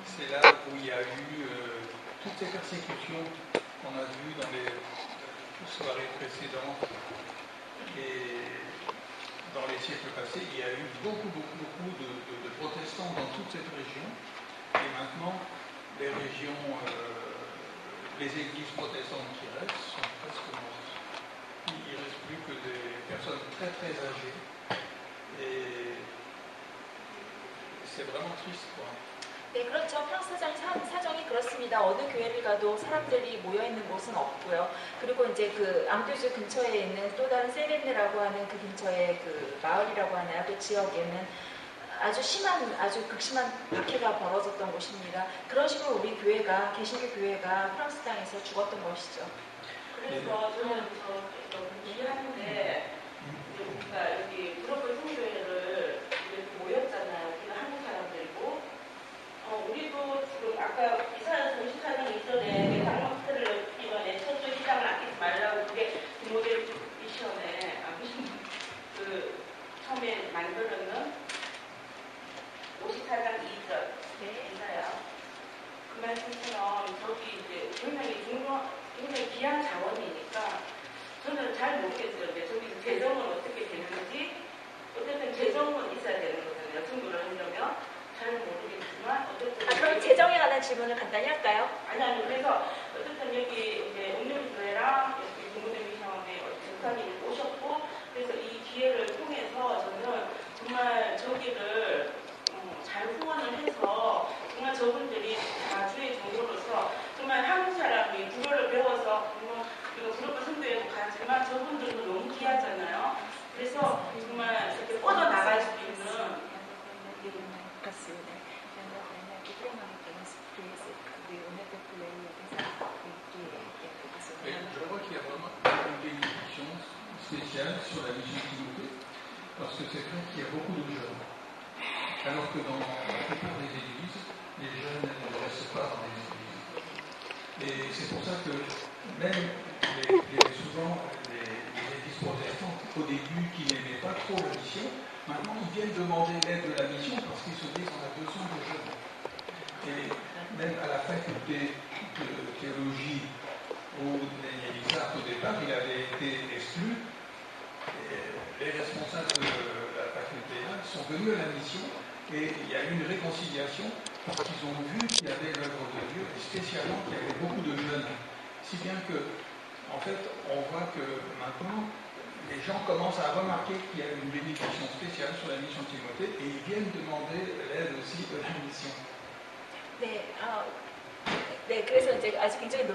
C'est là où il y a eu toutes ces persécutions qu'on a vues dans les soirées précédentes et dans les siècles passés. Il y a eu beaucoup de protestants dans toute cette région. Et maintenant, les régions, les églises protestantes qui restent sont presque mortes. Il ne reste plus que des personnes très très âgées et c'est vraiment triste quoi. 네, 그렇죠. 프랑스 사정이 그렇습니다. 어느 교회를 가도 사람들이 모여있는 곳은 없고요. 그리고 이제 그 앙두즈 근처에 있는 또 다른 세렌네라고 하는 그 근처에 그 마을이라고 하나요? 그 지역에는 아주 극심한 박해가 벌어졌던 곳입니다. 그런 식으로 우리 교회가, 개신교 교회가 프랑스 땅에서 죽었던 것이죠. 그래서 저는 얘기하는데 우리가 여기 유럽의 성교회를 이렇게 모였잖아요. 우리가 한국 사람들이고 우리도 지금 아까 이사야서 54년 이전에 당목태를 이번에 첫째 희장을 아끼지 말라고 그게 모델 미션에 그 처음에 만들었는 54장 2절 이사야 그 말씀처럼 저기 이제 굉장히 귀한 자원이니까 저는 잘 모르겠어요. 근데 저기 재정은 어떻게 되는지 어쨌든 재정은 있어야 되는 거잖아요. 증거를 하려면 잘 모르겠지만 어쨌든 그럼 재정에 관한 질문을 간단히 할까요? 아니 그래서 어쨌든 여기 이제 옥류교회랑 여기 동문대미션에 목사님이 오셨고 그래서 이 기회를 통해서 저는 정말 저기를 잘 후원을 해서 정말 저분들이 다 주의 종로로서 정말 한국 사람이 불어를 배워서 그리고 불어가 선교에도 가지만 저분들도 너무 귀하잖아요. 그래서 정말 이렇게 뻗어 나갈 수 있는 Je crois qu'il y a vraiment une bénédiction spéciale sur la mission Timothée, parce que c'est vrai qu'il y a beaucoup de jeunes. Alors que dans la plupart des églises, les jeunes ne restent pas dans les églises. Et c'est pour ça que même souvent les églises protestantes, au début, qui n'aimaient pas trop la mission, maintenant ils viennent demander l'aide de la mission parce qu'ils se disent qu'on a besoin de jeunes. Et même à la faculté de théologie où Daniel Isaac, au départ, il avait été exclu, les responsables de la faculté sont venus à la mission et il y a eu une réconciliation parce qu'ils ont vu qu'il y avait l'œuvre de Dieu et spécialement qu'il y avait beaucoup de jeunes. Si bien que, en fait, on voit que maintenant, les gens commencent à remarquer qu'il y a une bénédiction spéciale sur la mission de Timothée et ils viennent demander l'aide aussi de la mission. 네, 그래서 이제 아주 굉장히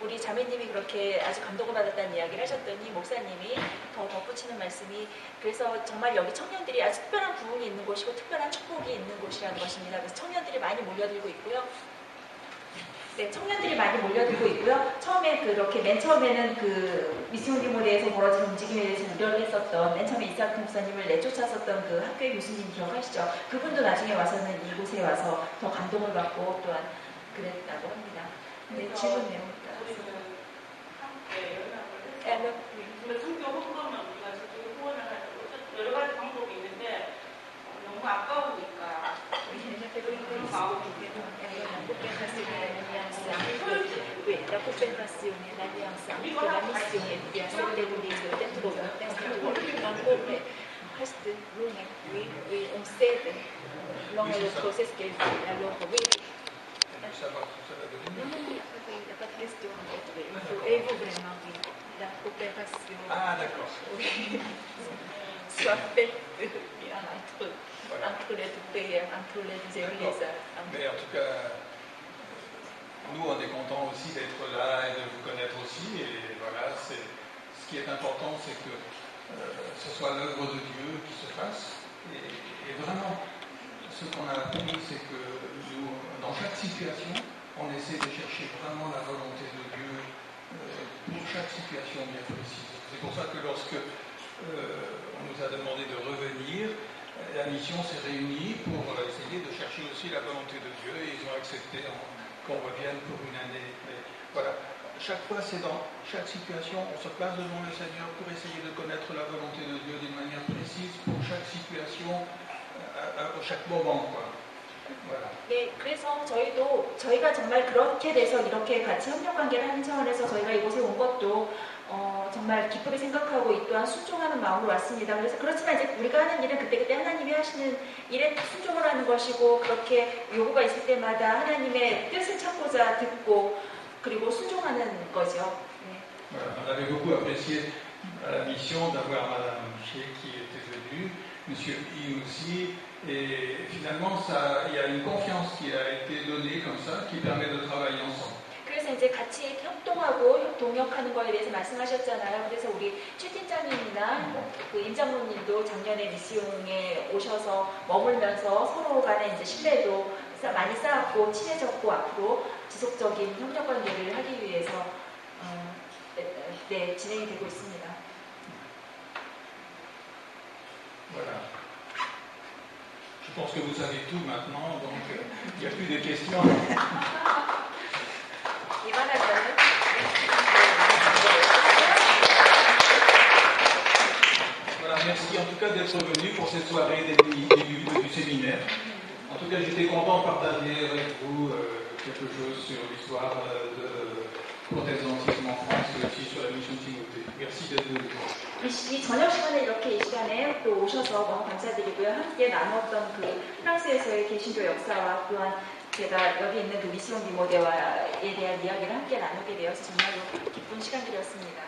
우리 자매님이 그렇게 아주 감동을 받았다는 이야기를 하셨더니 목사님이 더 덧붙이는 말씀이 그래서 정말 여기 청년들이 아주 특별한 부흥이 있는 곳이고 특별한 축복이 있는 곳이라는 것입니다. 그래서 청년들이 많이 몰려들고 있고요. 네, 청년들이 많이 몰려들고 있고요. 처음에 그렇게 맨 처음에는 그 미스용디모리에서 벌어진 움직임에 대해서 우려를 했었던 맨 처음에 이삭 목사님을 내쫓았었던 그 학교의 교수님 기억하시죠? 그분도 나중에 와서는 이곳에 와서 더 감동을 받고 또한 그랬다고 합니다. 네, 질문 내용입니다. 우리는 함께 연락을 해서 근데 성교 헌금은 우리가 저쪽에 후원을 하고 여러 가지 방법이 있는데 너무 아까우니까 그런 마음이 la coopération, l'allianza, la missione di essere uniti dentro ancora reste l'une, oui, on sait dans le process qu'elle fait, alors oui. Non, il n'y a pas de question en fait, oui. Il faut vraiment, oui, la coopération. Ah, d'accord. Oui, soit faite entre les deux pays, entre les églises. Mais en tout cas, nous, on est contents aussi d'être là et de vous connaître aussi. Et voilà, ce qui est important, c'est que ce soit l'œuvre de Dieu qui se fasse. Et vraiment, ce qu'on a appris, c'est que nous, dans chaque situation, on essaie de chercher vraiment la volonté de Dieu pour chaque situation bien précise. C'est pour ça que lorsque on nous a demandé de revenir, la mission s'est réunie pour essayer de chercher aussi la volonté de Dieu et ils ont accepté qu'on revienne pour une année. Mais voilà, chaque fois, c'est dans chaque situation, on se place devant le Seigneur pour essayer de connaître la volonté de Dieu d'une manière précise pour chaque situation, à chaque moment, quoi. Voilà. 네, 그래서 저희가 정말 그렇게 돼서 이렇게 같이 협력 관계를 하는 차원에서 저희가 이곳에 온 것도 정말 기쁘게 생각하고 이 또한 순종하는 마음으로 왔습니다. 그래서 그렇지만 이제 우리가 하는 일은 그때그때 하나님이 하시는 일에 순종을 하는 것이고 그렇게 요구가 있을 때마다 하나님의 뜻을 찾고자 듣고 그리고 순종하는 거죠. 네. Voilà, on avait beaucoup apprécié la mission d'avoir Madame Chier qui était venue, Monsieur I aussi, et finalement il y a une confiance qui a été donnée comme ça, qui permet de travailler ensemble. 그래서 이제 같이 협동하고 동역하는 거에 대해서 말씀하셨잖아요. 그래서 우리 최 팀장님이나 그 임 장로님도 작년에 미시용에 오셔서 머물면서 서로 간에 이제 신뢰도 많이 쌓았고 친해졌고 앞으로 지속적인 협력 관계를 하기 위해서 네, 진행이 되고 있습니다. Voilà. Je pense que vous savez tout maintenant, donc il n'y a plus de questions. Voilà, merci en tout cas d'être venu pour cette soirée du séminaire. En tout cas, j'étais content de partager avec vous quelque chose sur l'histoire de protestantisme en France et aussi sur la mission de Timothée. Merci d'être venu. 이 저녁 시간에 이렇게 이 시간에 또 오셔서 너무 감사드리고요. 함께 나눴던 그 프랑스에서의 개신교 역사와 또한 제가 여기 있는 그 미시온 디모데와에 대한 이야기를 함께 나누게 되어서 정말로 기쁜 시간들이었습니다.